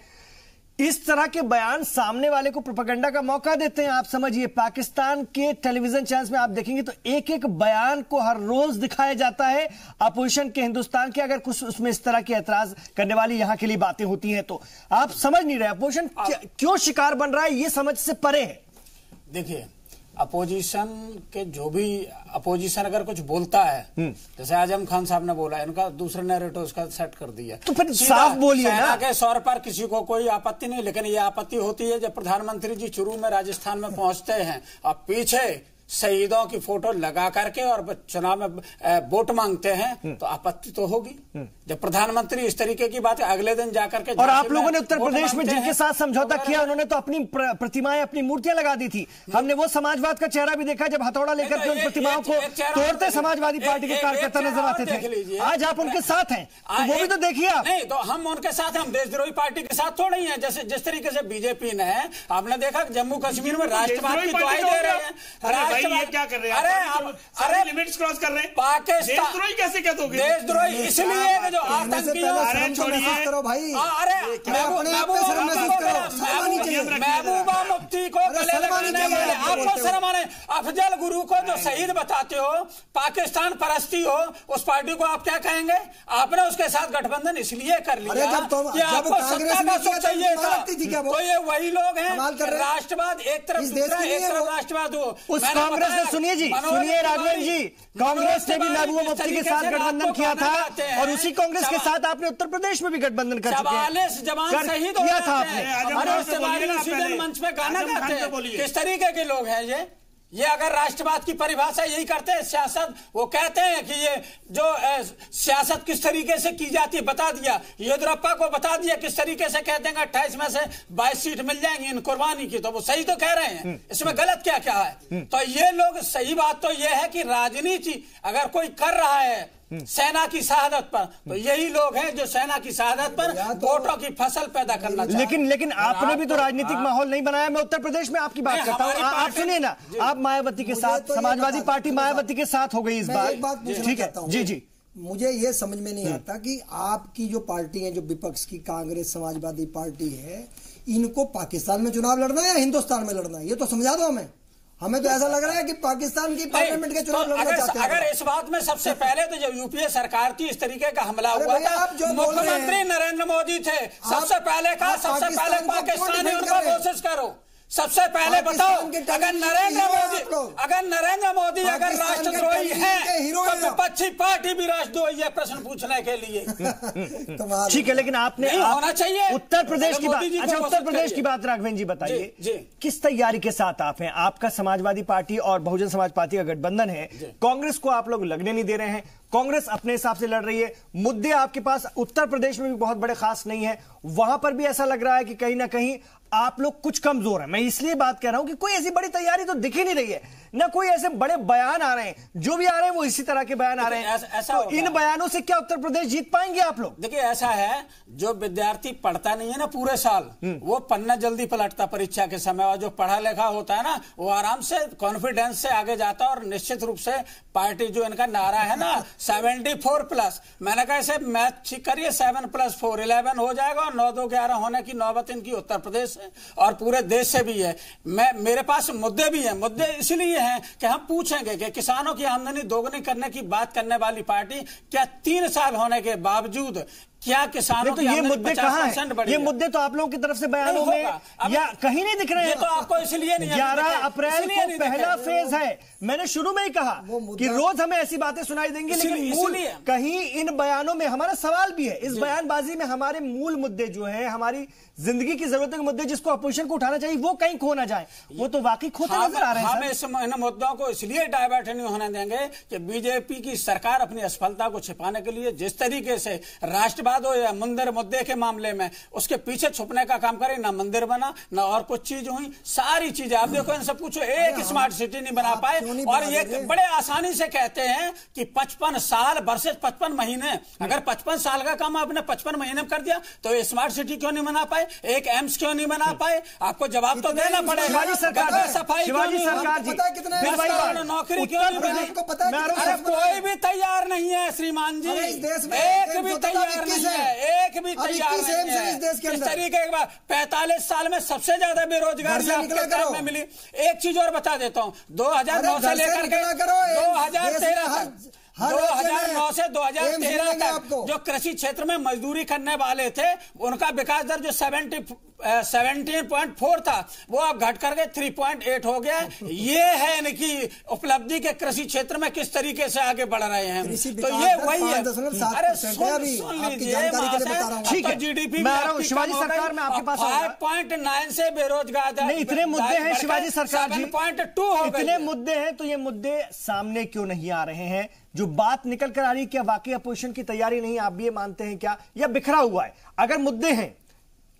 इस तरह के बयान सामने वाले को प्रोपेगेंडा का मौका देते हैं। आप समझिए, पाकिस्तान के टेलीविजन चैनल्स में आप देखेंगे तो एक एक बयान को हर रोज दिखाया जाता है अपोजिशन के, हिंदुस्तान के। अगर कुछ उसमें इस तरह की ऐतराज करने वाली यहां के लिए बातें होती हैं तो आप समझ नहीं रहे अपोजिशन क्यों शिकार बन रहा है, ये समझ से परे है। देखिए, अपोजिशन के जो भी अपोजिशन अगर कुछ बोलता है, जैसे आजम खान साहब ने बोला, इनका दूसरा नैरेटिव उसका सेट कर दिया, तो फिर साफ बोलिए ना। के सौर पर किसी को कोई आपत्ति नहीं, लेकिन ये आपत्ति होती है जब प्रधानमंत्री जी शुरू में राजस्थान में पहुंचते हैं और पीछे शहीदों की फोटो लगा करके और चुनाव में वोट मांगते हैं, तो आपत्ति तो होगी। जब प्रधानमंत्री इस तरीके की बात अगले दिन जाकर के, और आप लोगों ने उत्तर प्रदेश में जिनके साथ समझौता किया, उन्होंने तो अपनी प्रतिमाएं, अपनी मूर्तियां लगा दी थी। हमने वो समाजवाद का चेहरा भी देखा जब हथौड़ा लेकर के उन प्रतिमाओं को तोड़ते समाजवादी पार्टी के कार्यकर्ता नजर आते थे। आज आप उनके साथ हैं, तो वो भी तो देखिए आप। नहीं, तो हम उनके साथ, हम देशद्रोही पार्टी के साथ थोड़े ही हैं। जैसे जिस तरीके से बीजेपी ने, आपने देखा जम्मू कश्मीर में राष्ट्रवाद की दुहाई दे रहे हैं। ये क्या कर रहे हैं? अरे लिमिट्स क्रॉस कर रहे हैं। पाकिस्तान देशद्रोही कैसे कह दोगे? देशद्रोही इसलिए कि जो आतंकियों, अरे छोड़िए करो भाई, अरे महबूबा मुफ्ती को आपको शर्म आने, अफजल गुरु को जो शहीद बताते हो, पाकिस्तान परस्ती हो, उस पार्टी को आप क्या कहेंगे? आपने उसके साथ गठबंधन इसलिए कर लिया कि आपको सत्ता का सुख चाहिए था। तो ये वही लोग हैं, राष्ट्रवाद एक तरफ, दूसरा एक तरफ राष्ट्रवाद हो। उस कांग्रेस ने, सुनिए जी, सुनिए राघवेंद्र जी, कांग्रेस ने भी महबूबा मुफ्ती के साथ गठबंधन किया था और उसी कांग्रेस के साथ आपने उत्तर प्रदेश में भी गठबंधन कर चुके हैं। 44 जवान शहीद किया था आपने। अरे मंच पे गाना गाते हैं, किस तरीके के लोग हैं ये अगर राष्ट्रवाद की परिभाषा यही करते हैं, सियासत, वो कहते हैं कि ये जो सियासत किस तरीके से की जाती है बता दिया, येदियुरप्पा को बता दिया किस तरीके से कहते हैं 28 में से 22 सीट मिल जाएंगी इन कुर्बानी की, तो वो सही तो कह रहे हैं। इसमें गलत क्या क्या है? तो ये लोग, सही बात तो ये है कि राजनीति अगर कोई कर रहा है सेना की शहादत पर, तो यही लोग हैं जो सेना की शहादत पर वोटों की फसल पैदा करना चाहते हैं। लेकिन आपने भी तो राजनीतिक माहौल नहीं बनाया। मैं उत्तर प्रदेश में आपकी बात करता हूँ, आप सुनिए ना, आप मायावती के साथ, समाजवादी पार्टी मायावती के साथ हो गई इस बार, ठीक है जी जी। मुझे ये समझ में नहीं आता कि आपकी जो पार्टी है, जो विपक्ष की कांग्रेस समाजवादी पार्टी है, इनको पाकिस्तान में चुनाव लड़ना है या हिंदुस्तान में लड़ना है, ये तो समझा दो हमें। हमें तो ऐसा लग रहा है कि पाकिस्तान की पार्लियामेंट के चुनाव लड़ना चाहते हैं। अगर इस बात में सबसे पहले तो जब यूपीए सरकार थी इस तरीके का हमला हुआ था, मुख्यमंत्री नरेंद्र मोदी थे, सबसे पहले पाकिस्तानी उनका कोशिश करो। सबसे पहले बताओ, अगर नरेंद्र मोदी अगर राष्ट्रद्रोही है तो विपक्षी पार्टी भी राष्ट्रद्रोही है प्रश्न पूछने के लिए। ठीक है, लेकिन आपने होना चाहिए उत्तर प्रदेश की बात, अच्छा उत्तर प्रदेश की बात राघवेंद्र जी बताइए, किस तैयारी के साथ आप हैं? आपका समाजवादी पार्टी और बहुजन समाज पार्टी का गठबंधन है, कांग्रेस को आप लोग लगने नहीं दे रहे हैं, कांग्रेस अपने हिसाब से लड़ रही है, मुद्दे आपके पास उत्तर प्रदेश में भी बहुत बड़े खास नहीं है, वहां पर भी ऐसा लग रहा है कि कहीं ना कहीं आप लोग कुछ कमजोर हैं। मैं इसलिए बात कर रहा हूं कि कोई ऐसी बड़ी तैयारी तो दिख ही नहीं रही है, ना कोई ऐसे बड़े बयान आ रहे हैं, जो भी आ रहे हैं वो इसी तरह के बयान आ रहे हैं। ऐसा तो इन बयानों से क्या उत्तर प्रदेश जीत पाएंगे आप लोग? देखिए ऐसा है, जो विद्यार्थी पढ़ता नहीं है ना पूरे साल, वो पन्ना जल्दी पलटता परीक्षा के समय, और जो पढ़ा लिखा होता है ना वो आराम से कॉन्फिडेंस से आगे जाता है। और निश्चित रूप से पार्टी जो इनका नारा है ना 74+, मैंने कहा इसे मैथ ठीक करिए, 7+4 11 हो जाएगा, और 9 2 11 होने की नौबत इनकी उत्तर प्रदेश है और पूरे देश से भी है। मेरे पास मुद्दे भी हैं, मुद्दे इसलिए हैं कि हम पूछेंगे कि किसानों की आमदनी दोगुनी करने की बात करने वाली पार्टी क्या 3 साल होने के बावजूद क्या किसानों तो ये मुद्दे कहां हैं? ये मुद्दे तो आप लोगों की तरफ से बयानों में या कहीं नहीं दिख रहे हैं। ये तो आपको इसलिए नहीं, 11 अप्रैल को पहला फेज है। मैंने शुरू में ही कहा कि रोज हमें ऐसी बातें सुनाई देंगी, लेकिन मूल कहीं इन बयानों में हमारा सवाल भी है, इस बयानबाजी में हमारे मूल मुद्दे जो है, हमारी जिंदगी की जरूरतों के मुद्दे जिसको अपोजिशन को उठाना चाहिए, वो कहीं खो ना जाए, वो तो वाकई खोते नजर आ रहे हैं। हम इन मुद्दों को इसलिए डाइवर्ट नहीं होने देंगे कि बीजेपी की सरकार अपनी असफलता को छिपाने के लिए जिस तरीके से राष्ट्रवाद हो या मंदिर मुद्दे के मामले में उसके पीछे छुपने का काम करे, ना मंदिर बना ना और कुछ चीज हुई, सारी चीजें आप देखो, इनसे पूछो, एक स्मार्ट सिटी नहीं बना पाए। और ये बड़े आसानी से कहते हैं कि 55 साल वर्सेस 55 महीने, अगर 55 साल का काम आपने 55 महीने में कर दिया तो ये स्मार्ट सिटी क्यों नहीं बना पाए, एक एम्स क्यों नहीं बना पाए? आपको जवाब तो देना पड़ेगा। शिवाजी सरकार, शिवाजी सरकार जी नौकरी क्यों नहीं बनी? अरे कोई भी तैयार नहीं है श्रीमान जी, एक भी तैयार नहीं है, एक भी तैयार नहीं है। इस तरीके के बाद 45 साल में सबसे ज्यादा बेरोजगारी आपके काम में मिली। एक चीज और बता देता हूँ, 2009 से लेकर के 2013 तक, 2009 से 2013 तक जो कृषि क्षेत्र में मजदूरी करने वाले थे उनका विकास दर जो 17.4 था वो अब घट करके 3.8 हो गया। ये है इनकी उपलब्धि के कृषि क्षेत्र में किस तरीके से आगे बढ़ रहे हैं, तो ये वही है। अरे सुन लीजिए, ठीक है, जीडीपी शिवाजी सरकार में आपके पास 5.9 से बेरोजगार नहीं, इतने मुद्दे हैं शिवाजी सरकार जी, 7.2 हो गए। इतने मुद्दे हैं तो ये मुद्दे सामने क्यों नहीं आ रहे हैं? जो बात निकल कर आ रही है, क्या वाकई अपोजिशन की तैयारी नहीं, आप भी ये मानते हैं क्या, या बिखरा हुआ है? अगर मुद्दे हैं,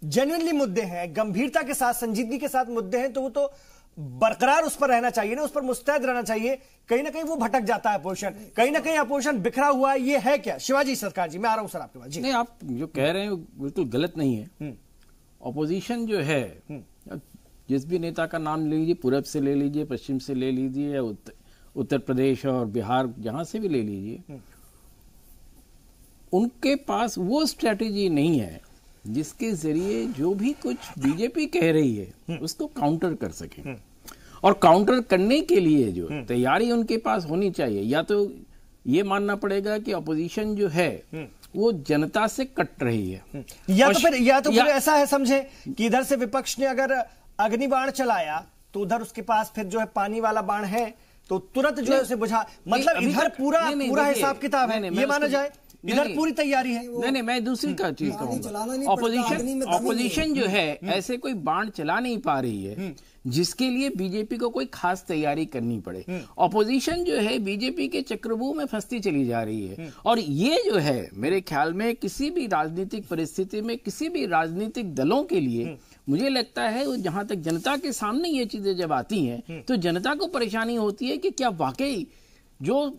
जेन्युइनली मुद्दे हैं, गंभीरता के साथ, संजीदगी के साथ मुद्दे हैं, तो वो तो बरकरार उस पर रहना चाहिए ना, उस पर मुस्तैद रहना चाहिए। कहीं ना कहीं वो भटक जाता है अपोजिशन, कहीं ना कहीं अपोजिशन बिखरा हुआ है, ये है क्या? शिवाजी सरकार जी, मैं आ रहा हूं सर आपके पास जी। नहीं, आप जो कह रहे हैं बिल्कुल गलत नहीं है। अपोजिशन जो है, जिस भी नेता का नाम ले लीजिए, पूरब से ले लीजिए, पश्चिम से ले लीजिए, या उत्तर प्रदेश और बिहार जहां से भी ले लीजिए, उनके पास वो स्ट्रेटेजी नहीं है जिसके जरिए जो भी कुछ बीजेपी कह रही है उसको काउंटर कर सके। और काउंटर करने के लिए जो तैयारी उनके पास होनी चाहिए, या तो ये मानना पड़ेगा कि अपोजिशन जो है वो जनता से कट रही है, या तो फिर ऐसा है समझे कि इधर से विपक्ष ने अगर अग्निबाण चलाया तो उधर उसके पास फिर जो है पानी वाला बाण है, तो तुरंत जो है उसे बुझा, मतलब इधर पूरा हिसाब किताब है, ये माना जाए, इधर पूरी तैयारी है। नहीं, मैं दूसरी का चीज कहूंगा, ऑपोजिशन जो है ऐसे कोई बाण चला नहीं पा रही है जिसके लिए बीजेपी को कोई खास तैयारी करनी पड़े। ऑपोजिशन जो है बीजेपी के चक्रव्यूह में फंसती चली जा रही है, और ये जो है मेरे ख्याल में किसी भी राजनीतिक परिस्थिति में किसी भी राजनीतिक दलों के लिए मुझे लगता है जहां तक जनता के सामने ये चीजें जब आती हैं तो जनता को परेशानी होती है कि क्या वाकई जो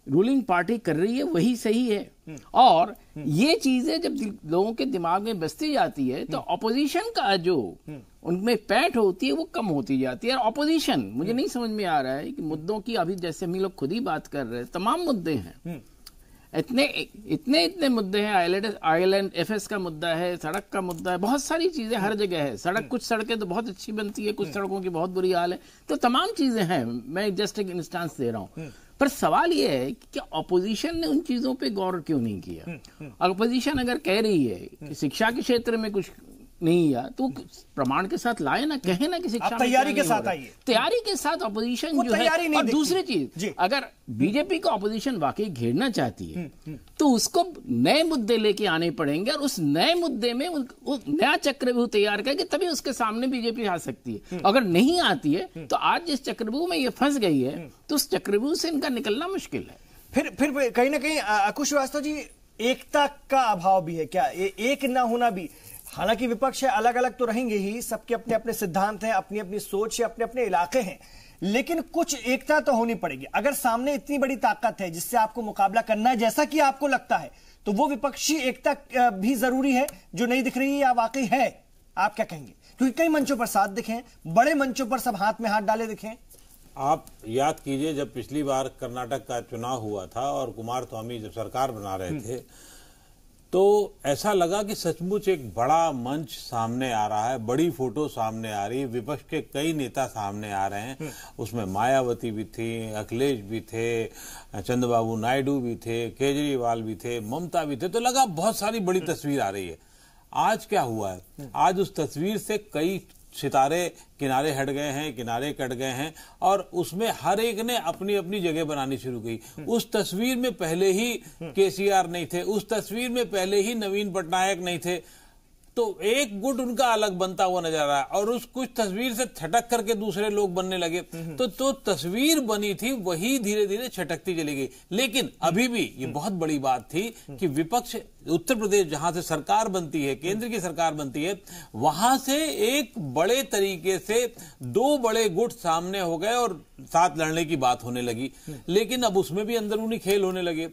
रूलिंग पार्टी कर रही है वही सही है। और ये चीजें जब लोगों के दिमाग में बसती जाती है तो ऑपोजिशन का जो उनमें पैठ होती है वो कम होती जाती है। ऑपोजिशन मुझे नहीं समझ में आ रहा है कि मुद्दों की, अभी जैसे हम लोग खुद ही बात कर रहे हैं, तमाम मुद्दे हैं, इतने मुद्दे हैं। आइलैंड एफएस का मुद्दा है, सड़क का मुद्दा है, बहुत सारी चीजें हर जगह है। सड़क, कुछ सड़कें तो बहुत अच्छी बनती है, कुछ सड़कों की बहुत बुरी हाल है, तो तमाम चीजें हैं। मैं जस्ट एक इंस्टांस दे रहा हूं। पर सवाल यह है कि क्या ऑपोजिशन ने उन चीजों पे गौर क्यों नहीं किया? ऑपोजिशन अगर कह रही है कि शिक्षा के क्षेत्र में कुछ नहीं या तो प्रमाण के साथ लाए ना, कहे ना कि शिक्षा तैयारी के साथ आइए। तैयारी के साथ ऑपोजिशन जो है। और दूसरी चीज, अगर बीजेपी को ऑपोजिशन वाकई घेरना चाहती है तो उसको नए मुद्दे लेके आने पड़ेंगे, और उस नए मुद्दे में नया चक्रव्यूह तैयार करके तभी उसके सामने बीजेपी आ सकती है। अगर नहीं आती है तो आज जिस चक्रव्यूह में ये फंस गई है तो उस चक्रव्यूह से इनका निकलना मुश्किल है। फिर कहीं ना कहीं अंकुश श्रीवास्तव जी, एकता का अभाव भी है क्या? एक ना होना भी, हालांकि विपक्ष है, अलग अलग तो रहेंगे ही, सबके अपने अपने सिद्धांत हैं, अपनी अपनी सोच है, अपने अपने इलाके हैं, लेकिन कुछ एकता तो होनी पड़ेगी। अगर सामने इतनी बड़ी ताकत है जिससे आपको मुकाबला करना है, जैसा कि आपको लगता है, तो वो विपक्षी एकता भी जरूरी है जो नहीं दिख रही है, या वाकई है? आप क्या कहेंगे? क्योंकि कई मंचों पर साथ दिखे, बड़े मंचों पर सब हाथ में हाथ डाले दिखे। आप याद कीजिए, जब पिछली बार कर्नाटक का चुनाव हुआ था और कुमारस्वामी जब सरकार बना रहे थे, तो ऐसा लगा कि सचमुच एक बड़ा मंच सामने आ रहा है, बड़ी फोटो सामने आ रही है, विपक्ष के कई नेता सामने आ रहे हैं। उसमें मायावती भी थी, अखिलेश भी थे, चंद्रबाबू नायडू भी थे, केजरीवाल भी थे, ममता भी थे, तो लगा बहुत सारी बड़ी तस्वीर आ रही है। आज क्या हुआ है? आज उस तस्वीर से कई सितारे किनारे हट गए हैं, किनारे कट गए हैं, और उसमें हर एक ने अपनी अपनी जगह बनानी शुरू की। उस तस्वीर में पहले ही केसीआर नहीं थे, उस तस्वीर में पहले ही नवीन पटनायक नहीं थे, तो एक गुट उनका अलग बनता हुआ नजर आ रहा है, और उस कुछ तस्वीर से छटक करके दूसरे लोग बनने लगे। तो तस्वीर बनी थी वही धीरे धीरे छटकती चली गई। लेकिन अभी भी ये बहुत बड़ी बात थी कि विपक्ष, उत्तर प्रदेश जहां से सरकार बनती है, केंद्र की सरकार बनती है, वहां से एक बड़े तरीके से दो बड़े गुट सामने हो गए और साथ लड़ने की बात होने लगी। लेकिन अब उसमें भी अंदरूनी खेल होने लगे।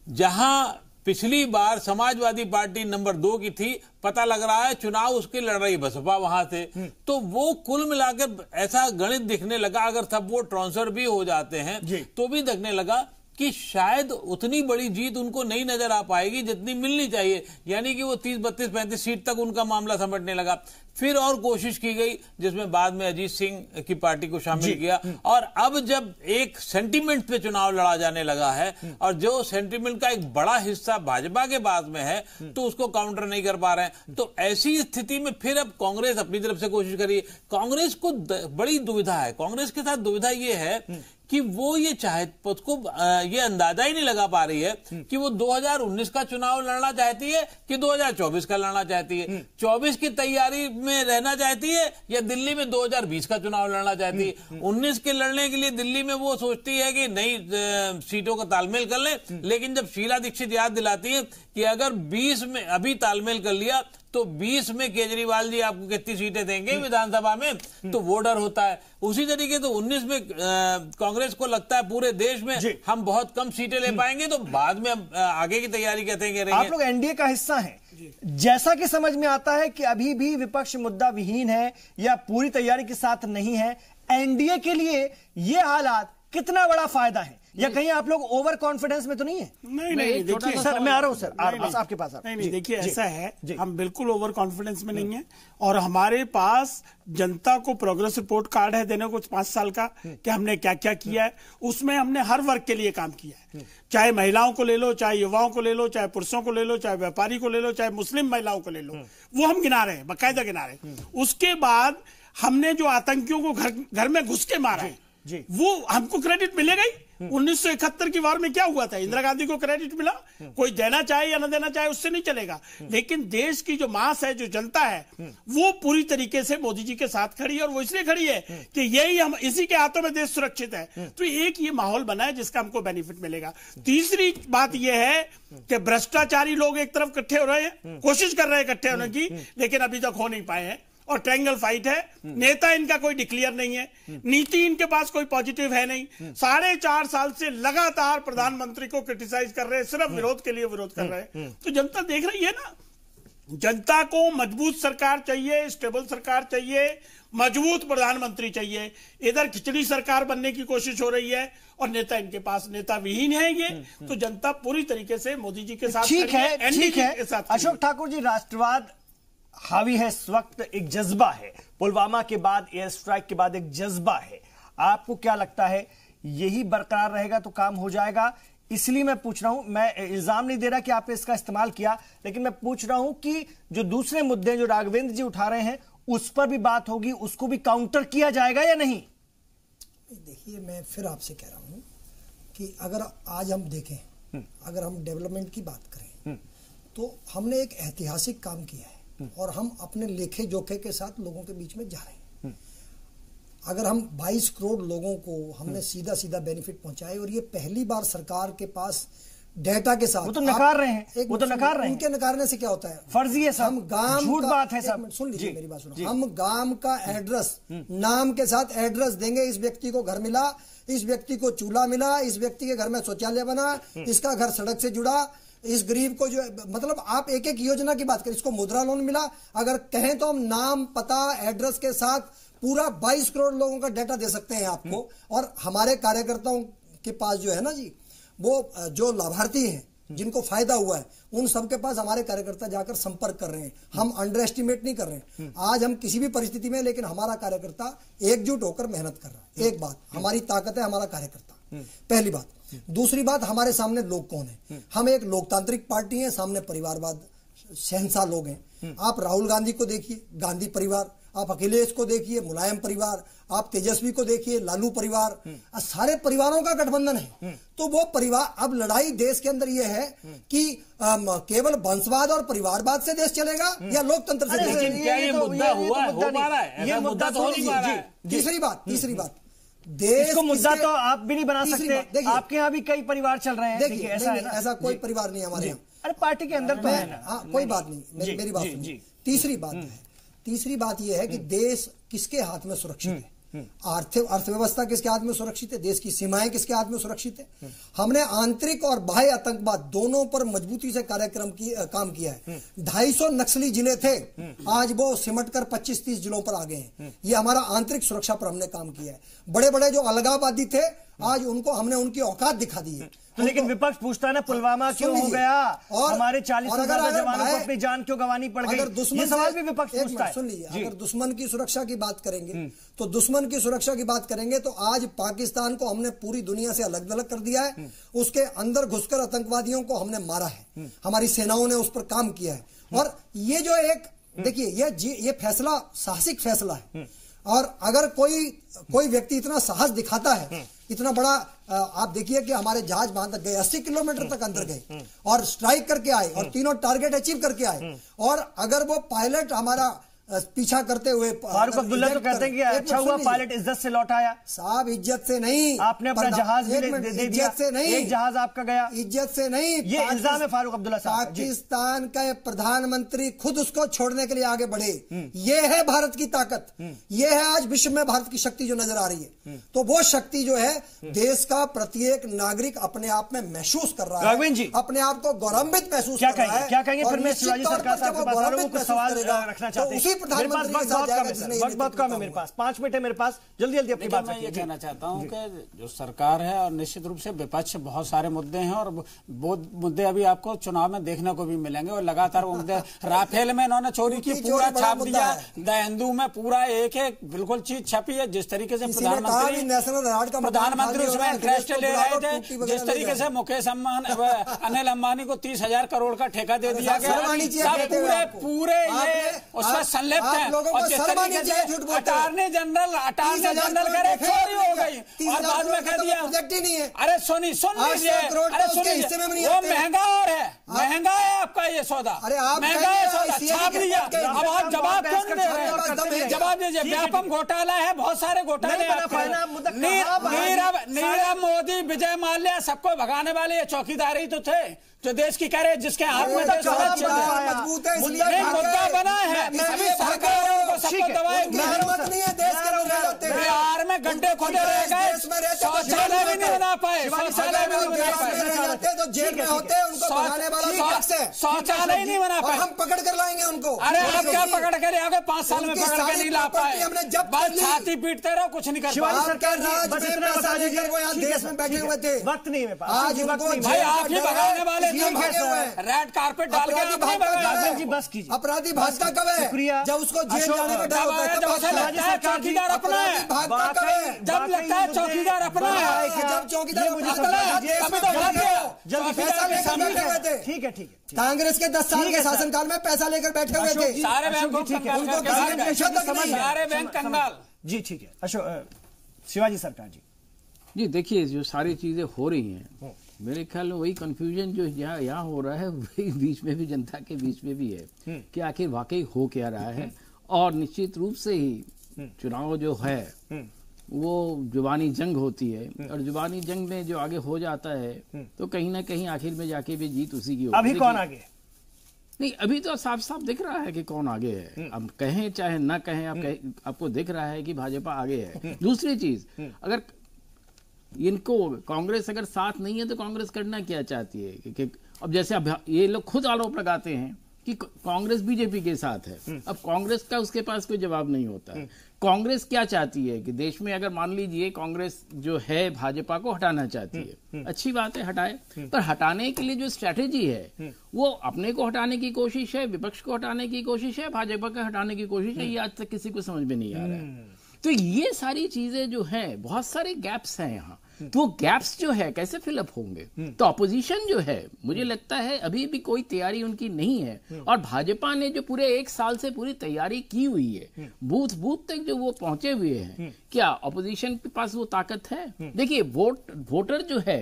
जहां पिछली बार समाजवादी पार्टी नंबर 2 की थी, पता लग रहा है चुनाव उसके लड़ रही बसपा वहां से, तो वो कुल मिलाकर ऐसा गणित दिखने लगा, अगर सब वो ट्रांसफर भी हो जाते हैं तो भी दिखने लगा कि शायद उतनी बड़ी जीत उनको नहीं नजर आ पाएगी जितनी मिलनी चाहिए। यानी कि वो 30, 32, 35 सीट तक उनका मामला समझने लगा। फिर और कोशिश की गई, जिसमें बाद में अजीत सिंह की पार्टी को शामिल किया, और अब जब एक सेंटीमेंट पे चुनाव लड़ा जाने लगा है और जो सेंटीमेंट का एक बड़ा हिस्सा भाजपा के पास में है, तो उसको काउंटर नहीं कर पा रहे हैं। तो ऐसी स्थिति में फिर अब कांग्रेस अपनी तरफ से कोशिश करी। कांग्रेस को बड़ी दुविधा है। कांग्रेस के साथ दुविधा ये है कि वो ये उसको ये अंदाजा ही नहीं लगा पा रही है कि वो 2019 का चुनाव लड़ना चाहती है कि 2024 का लड़ना चाहती है, 24 की तैयारी में रहना चाहती है या दिल्ली में 2020 का चुनाव लड़ना चाहती है। 19 के लड़ने के लिए दिल्ली में वो सोचती है कि नई सीटों का तालमेल कर ले, लेकिन जब शीला दीक्षित याद दिलाती है कि अगर 20 में अभी तालमेल कर लिया तो 20 में केजरीवाल जी आपको कितनी सीटें देंगे विधानसभा में, तो वो डर होता है। उसी तरीके तो 19 में कांग्रेस को लगता है पूरे देश में हम बहुत कम सीटें ले पाएंगे, तो बाद में आगे की तैयारी कहते हैं। आप लोग एनडीए का हिस्सा हैं, जैसा कि समझ में आता है कि अभी भी विपक्ष मुद्दा विहीन है या पूरी तैयारी के साथ नहीं है, एनडीए के लिए ये हालात कितना बड़ा फायदा है, या कहीं आप लोग ओवर कॉन्फिडेंस में तो नहीं है? नहीं देखिए सर, मैं आ रहा हूं सर, आपके पास नहीं देखिए ऐसा है, हम बिल्कुल ओवर कॉन्फिडेंस में नहीं है, और हमारे पास जनता को प्रोग्रेस रिपोर्ट कार्ड है देने को 5 साल का कि हमने क्या क्या किया है। उसमें हमने हर वर्ग के लिए काम किया है, चाहे महिलाओं को ले लो, चाहे युवाओं को ले लो, चाहे पुरुषों को ले लो, चाहे व्यापारी को ले लो, चाहे मुस्लिम महिलाओं को ले लो, वो हम गिना रहे हैं, बाकायदा गिना रहे हैं। उसके बाद हमने जो आतंकियों को घर में घुस के मारा है, वो हमको क्रेडिट मिलेगा ही। 1971 की वार में क्या हुआ था, इंदिरा गांधी को क्रेडिट मिला, कोई देना चाहे या न देना चाहे उससे नहीं चलेगा, लेकिन देश की जो मास है, जो जनता है, वो पूरी तरीके से मोदी जी के साथ खड़ी है, और वो इसलिए खड़ी है कि यही हम, इसी के हाथों में देश सुरक्षित है। तो एक ये माहौल बना है जिसका हमको बेनिफिट मिलेगा। तीसरी बात यह है कि भ्रष्टाचारी लोग एक तरफ इकट्ठे हो रहे हैं, कोशिश कर रहे हैं इकट्ठे होने की, लेकिन अभी तक हो नहीं पाए हैं, और ट्रायंगल फाइट है। नेता इनका कोई डिक्लेयर नहीं है, नीति इनके पास कोई पॉजिटिव है नहीं। 4.5 साल से लगातार प्रधानमंत्री को क्रिटिसाइज कर रहे हैं, सिर्फ विरोध के लिए विरोध कर रहे हैं। तो जनता देख रही है ना जनता को मजबूत सरकार चाहिए, स्टेबल सरकार चाहिए, मजबूत प्रधानमंत्री चाहिए। इधर खिचड़ी सरकार बनने की कोशिश हो रही है और नेता इनके पास नेता विहीन है ये। तो जनता पूरी तरीके से मोदी जी के साथ ठीक है। अशोक ठाकुर जी, राष्ट्रवाद हावी है इस वक्त, एक जज्बा है, पुलवामा के बाद, एयर स्ट्राइक के बाद एक जज्बा है। आपको क्या लगता है यही बरकरार रहेगा तो काम हो जाएगा? इसलिए मैं पूछ रहा हूं, मैं इल्जाम नहीं दे रहा कि आपने इसका इस्तेमाल किया, लेकिन मैं पूछ रहा हूं कि जो दूसरे मुद्दे जो राघवेंद्र जी उठा रहे हैं उस पर भी बात होगी, उसको भी काउंटर किया जाएगा या नहीं? देखिए, मैं फिर आपसे कह रहा हूं कि अगर आज हम देखें, अगर हम डेवलपमेंट की बात करें तो हमने एक ऐतिहासिक काम किया है और हम अपने लेखे जोखे के साथ लोगों के बीच में जा रहे हैं। अगर हम 22 करोड़ लोगों को हमने सीधा सीधा बेनिफिट पहुंचाए और ये पहली बार सरकार के पास डेटा के साथ, वो तो नकार रहे हैं, वो तो नकार रहे हैं। उनके नकारने से क्या होता है? फर्जी है, हम गांव, झूठ बात है सब। सुन लीजिए मेरी बात सुनो। हम गांव का एड्रेस, नाम के साथ एड्रेस देंगे, इस व्यक्ति को घर मिला, इस व्यक्ति को चूल्हा मिला, इस व्यक्ति के घर में शौचालय बना, इसका घर सड़क से जुड़ा, इस गरीब को जो, मतलब आप एक एक योजना की बात करें, इसको मुद्रा लोन मिला, अगर कहें तो हम नाम, पता, एड्रेस के साथ पूरा 22 करोड़ लोगों का डेटा दे सकते हैं आपको। और हमारे कार्यकर्ताओं के पास जो है ना जी, वो जो लाभार्थी हैं जिनको फायदा हुआ है, उन सबके पास हमारे कार्यकर्ता जाकर संपर्क कर रहे हैं। हम अंडर एस्टिमेट नहीं कर रहे हैं आज हम किसी भी परिस्थिति में, लेकिन हमारा कार्यकर्ता एकजुट होकर मेहनत कर रहा है। एक बात, हमारी ताकत है हमारा कार्यकर्ता, पहली बात। दूसरी बात, हमारे सामने लोग कौन है? हम एक लोकतांत्रिक पार्टी है, सामने परिवारवाद शहंशाह लोग हैं। आप राहुल गांधी को देखिए, गांधी परिवार, आप अखिलेश को देखिए, मुलायम परिवार, आप तेजस्वी को देखिए, लालू परिवार, सारे परिवारों का गठबंधन है। तो वो परिवार, अब लड़ाई देश के अंदर ये है कि केवल वंशवाद और परिवारवाद से देश चलेगा या लोकतंत्र से? लेकिन क्या ये मुद्दा हुआ है? हो पा रहा है? ये मुद्दा तो हो नहीं पा रहा है। तीसरी बात, देश इसको मुद्दा तो आप भी नहीं बना सकते। आपके यहाँ भी कई परिवार चल रहे हैं। देखिए, ऐसा कोई परिवार नहीं हमारे यहाँ। अरे पार्टी के अंदर तो है ना। हाँ, कोई बात नहीं, मेरी बात सुनिए। तीसरी बात यह है कि देश किसके हाथ में सुरक्षित है? अर्थव्यवस्था किसके हाथ में सुरक्षित है? देश की सीमाएं किसके हाथ में सुरक्षित है? हमने आंतरिक और बाह्य आतंकवाद दोनों पर मजबूती से काम किया है। 250 नक्सली जिले थे, आज वो सिमट कर 25-30 जिलों पर आ गए हैं। ये हमारा आंतरिक सुरक्षा पर हमने काम किया है। बड़े बड़े जो अलगाववादी थे, आज उनको हमने उनकी औकात दिखा दी है। तो लेकिन विपक्ष पूछता है ना, पुलवामा क्यों हो गया और हमारे 40 से ज्यादा जवानों को अपनी जान क्यों गंवानी पड़ गई? ये सवाल भी विपक्ष पूछता है। सुन लीजिए, अगर दुश्मन की सुरक्षा की बात करेंगे तो दुश्मन की सुरक्षा की बात करेंगे तो आज पाकिस्तान को हमने पूरी दुनिया से अलग अलग कर दिया है। उसके अंदर घुसकर आतंकवादियों को हमने मारा है, हमारी सेनाओं ने उस पर काम किया है। और ये जो एक, देखिए, ये फैसला साहसिक फैसला है। और अगर कोई व्यक्ति इतना साहस दिखाता है, इतना बड़ा, आप देखिए कि हमारे जहाज वहां तक गए, 80 किलोमीटर तक अंदर गए और स्ट्राइक करके आए और तीनों टारगेट अचीव करके आए। और अगर वो पायलट हमारा पीछा करते हुए, फारूक अब्दुल्ला तो कहते हैं कि अच्छा हुआ पायलट इज्जत से लौट आया। साहब, इज्जत से नहीं, आपने अपना जहाज दे दिया। इज्जत से नहीं, एक जहाज आपका गया। इज्जत से नहीं, ये इल्जाम है फारूक अब्दुल्ला साहब। पाकिस्तान का प्रधानमंत्री खुद उसको छोड़ने के लिए आगे बढ़े। ये है भारत की ताकत, ये है आज विश्व में भारत की शक्ति जो नजर आ रही है। तो वो शक्ति जो है, देश का प्रत्येक नागरिक अपने आप में महसूस कर रहा है, अपने आप को गौरवान्वित महसूस कर रहा है। क्या कहेंगे? फिर मैं शिवाजी सरकार साहब के पास आ रहा हूं, कुछ सवाल रखना चाहते हैं। वक्त बहुत कम है मेरे पास, 5 मिनट है मेरे पास, जल्दी अपनी बात। मैं ये कहना चाहता हूँ कि जो सरकार है और निश्चित रूप से विपक्ष, बहुत सारे मुद्दे हैं और वो मुद्दे अभी आपको चुनाव में देखने को भी मिलेंगे। और लगातार वो मुद्दे, राफेल में इन्होंने चोरी की, पूरा छाप दिया। द हिंदू में पूरा एक बिल्कुल चीज छपी है। जिस तरीके से प्रधानमंत्री उसमें इंटरेस्ट ले रहे थे, जिस तरीके से मुकेश अनिल अंबानी को 30,000 करोड़ का ठेका दे दिया गया, पूरे ये उसमें संलिप्त है। और जिस तरीके से अटॉर्नी जनरल करे चोरी हो गई और बाद में कह दिया प्रोजेक्ट ही नहीं है। अरे सुन लीजिए, अरे सुनिए, वो महंगा और है, महंगा है आपका ये सौदा, महंगा है सौदा, छाप लिया। अब आप जवाब क्यों नहीं दे रहे हैं? जवाब दीजिए। व्यापम घोटाला है, बहुत सारे घोटाले। नीरव मोदी, विजय माल्या, सबको भगाने वाले ये चौकीदारी तो थे जो देश की कह रहे, जिसके हाथ में देश मजबूत है, मुद्दा बना है। अभी सरकारों को सबको दबाएंगे। बिहार में गड्ढे खोदे रह गए, शौचालय भी नहीं बना पाए, शौचालय भी नहीं बना पाए, तो जेल में होते उनको बनाने वाला शौचालय नहीं बना पाए, हम पकड़ कर लाएंगे उनको। अरे आप क्या पकड़ कर आओगे? 5 साल में पकड़ के नहीं ला पाए, बस छाती पीटते रहो, कुछ नहीं कर पाए। देश में बैठे हुए थे, वक्त नहीं है आज भाई आप ही भगाने वाले थे, रेड कारपेट डाल के बस कीजिए। अपराधी भाजपा कब है? जब उसको जेल जाने का डर होता है, चौकीदार अपना है, जब लगता है चौकीदार अपना है, जब चौकीदार ठीक है। कांग्रेस के 10 साल के शासनकाल में पैसा लेकर बैठे हुए थे, सारे बैंक कंगाल। जी ठीक है। अशोक शिवाजी सरकार जी देखिए, जो सारी चीजें हो रही हैं, मेरे ख्याल में वही कंफ्यूजन जो यहाँ हो रहा है, वही बीच में भी, जनता के बीच में भी है कि आखिर वाकई हो क्या रहा है। और निश्चित रूप से ही चुनाव जो है वो जुबानी जंग होती है, और जुबानी जंग में जो आगे हो जाता है तो कहीं ना कहीं आखिर में जाके भी जीत उसी की होती है। अभी कौन आगे? नहीं, अभी तो साफ साफ दिख रहा है कि कौन आगे है। अब कहें चाहे ना कहें, आपको दिख रहा है कि भाजपा आगे है। दूसरी चीज, अगर इनको कांग्रेस अगर साथ नहीं है तो कांग्रेस करना क्या चाहती है कि अब जैसे अब ये लोग खुद आरोप लगाते हैं कि कांग्रेस बीजेपी के साथ है। अब कांग्रेस का उसके पास कोई जवाब नहीं होता है। कांग्रेस क्या चाहती है कि देश में अगर मान लीजिए कांग्रेस जो है भाजपा को हटाना चाहती है, अच्छी बात है, हटाए, पर हटाने के लिए जो स्ट्रैटेजी है वो अपने को हटाने की कोशिश है, विपक्ष को हटाने की कोशिश है, भाजपा को हटाने की कोशिश है। ये आज तक किसी को समझ में नहीं आ रहा है। तो ये सारी चीजें जो हैं, बहुत सारे गैप्स हैं यहाँ, तो वो गैप्स जो है कैसे फिलअप होंगे? तो अपोजिशन जो है, मुझे लगता है अभी भी कोई तैयारी उनकी नहीं है। और भाजपा ने जो पूरे 1 साल से पूरी तैयारी की हुई है, बूथ बूथ तक जो वो पहुंचे हुए हैं, क्या अपोजिशन के पास वो ताकत है? देखिए, वोटर जो है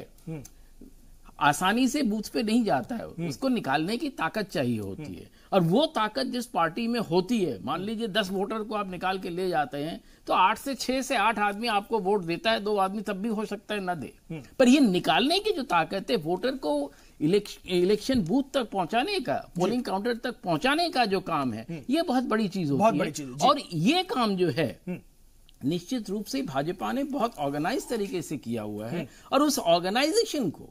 आसानी से बूथ पे नहीं जाता है, उसको निकालने की ताकत चाहिए होती है। और वो ताकत जिस पार्टी में होती है, मान लीजिए 10 वोटर को आप निकाल के ले जाते हैं तो 6 से 8 आदमी आपको वोट देता है, 2 आदमी तब भी हो सकता है ना दे। पर ये निकालने की जो ताकत है, वोटर को इलेक्शन बूथ तक पहुंचाने का, पोलिंग काउंटर तक पहुंचाने का जो काम है, ये बहुत बड़ी चीज होती है। और ये काम जो है निश्चित रूप से भाजपा ने बहुत ऑर्गेनाइज तरीके से किया हुआ है। और उस ऑर्गेनाइजेशन को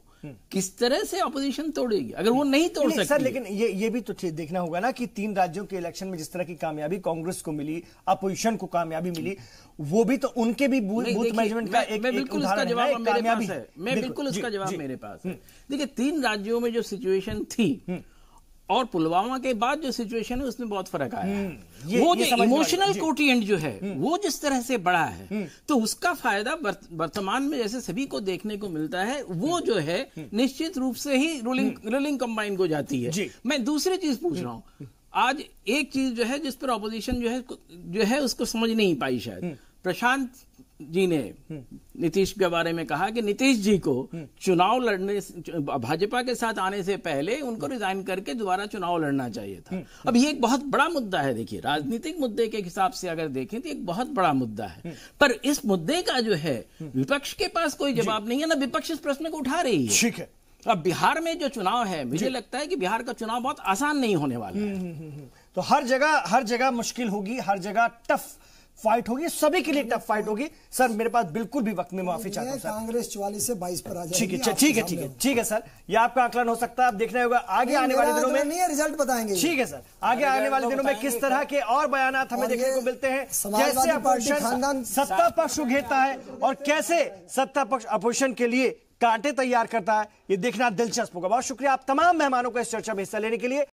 किस तरह से ऑपोजिशन तोड़ेगी? अगर वो नहीं तोड़ सकती सर, लेकिन ये भी तो देखना होगा ना कि 3 राज्यों के इलेक्शन में जिस तरह की कामयाबी कांग्रेस को मिली, अपोजिशन को कामयाबी मिली, वो भी तो उनके भी बूथ मैनेजमेंट का एक उसका जवाब मेरे पास है। मैं बिल्कुल उसका जवाब मेरे पास है। देखिए, 3 राज्यों में जो सिचुएशन थी और पुलवामा के बाद जो सिचुएशन है उसमें बहुत फर्क आया है। वो जो इमोशनल कोटिएंट जो है वो जिस तरह से बढ़ा है, तो उसका फायदा वर्तमान में जैसे सभी को देखने को मिलता है, वो जो है निश्चित रूप से ही रूलिंग कंबाइन को जाती है। मैं दूसरी चीज पूछ रहा हूं, आज एक चीज जो है जिस पर ऑपोजिशन जो है उसको समझ नहीं पाई शायद। प्रशांत जी ने नीतीश के बारे में कहा कि नीतीश जी को चुनाव लड़ने, भाजपा के साथ आने से पहले उनको रिजाइन करके दोबारा चुनाव लड़ना चाहिए था। अब ये एक बहुत बड़ा मुद्दा है। देखिए, राजनीतिक मुद्दे के हिसाब से अगर देखें तो एक बहुत बड़ा मुद्दा है, पर इस मुद्दे का जो है विपक्ष के पास कोई जवाब नहीं है, ना विपक्ष इस प्रश्न को उठा रही है। ठीक है। अब बिहार में जो चुनाव है, मुझे लगता है कि बिहार का चुनाव बहुत आसान नहीं होने वाला है। तो हर जगह मुश्किल होगी, हर जगह टफ फाइट होगी, सभी के लिए टफ फाइट होगी। सर, मेरे पास बिल्कुल भी वक्त में माफी चाहता हूं सर। कांग्रेस 44 से 22 पर आ जाएगी। ठीक है सर, ये आपका आकलन हो सकता है। अब देखना होगा आगे आने वाले दिनों में, नहीं है, रिजल्ट बताएंगे। ठीक है सर, आगे आने वाले दिनों में किस तरह के और बयानात हमें देखने को मिलते हैं, कैसे अपोजिशन सत्ता पक्ष घेरता है और कैसे सत्ता पक्ष अपोजिशन के लिए कांटे तैयार करता है, ये देखना दिलचस्प होगा। बहुत शुक्रिया आप तमाम मेहमानों को इस चर्चा में हिस्सा लेने के लिए।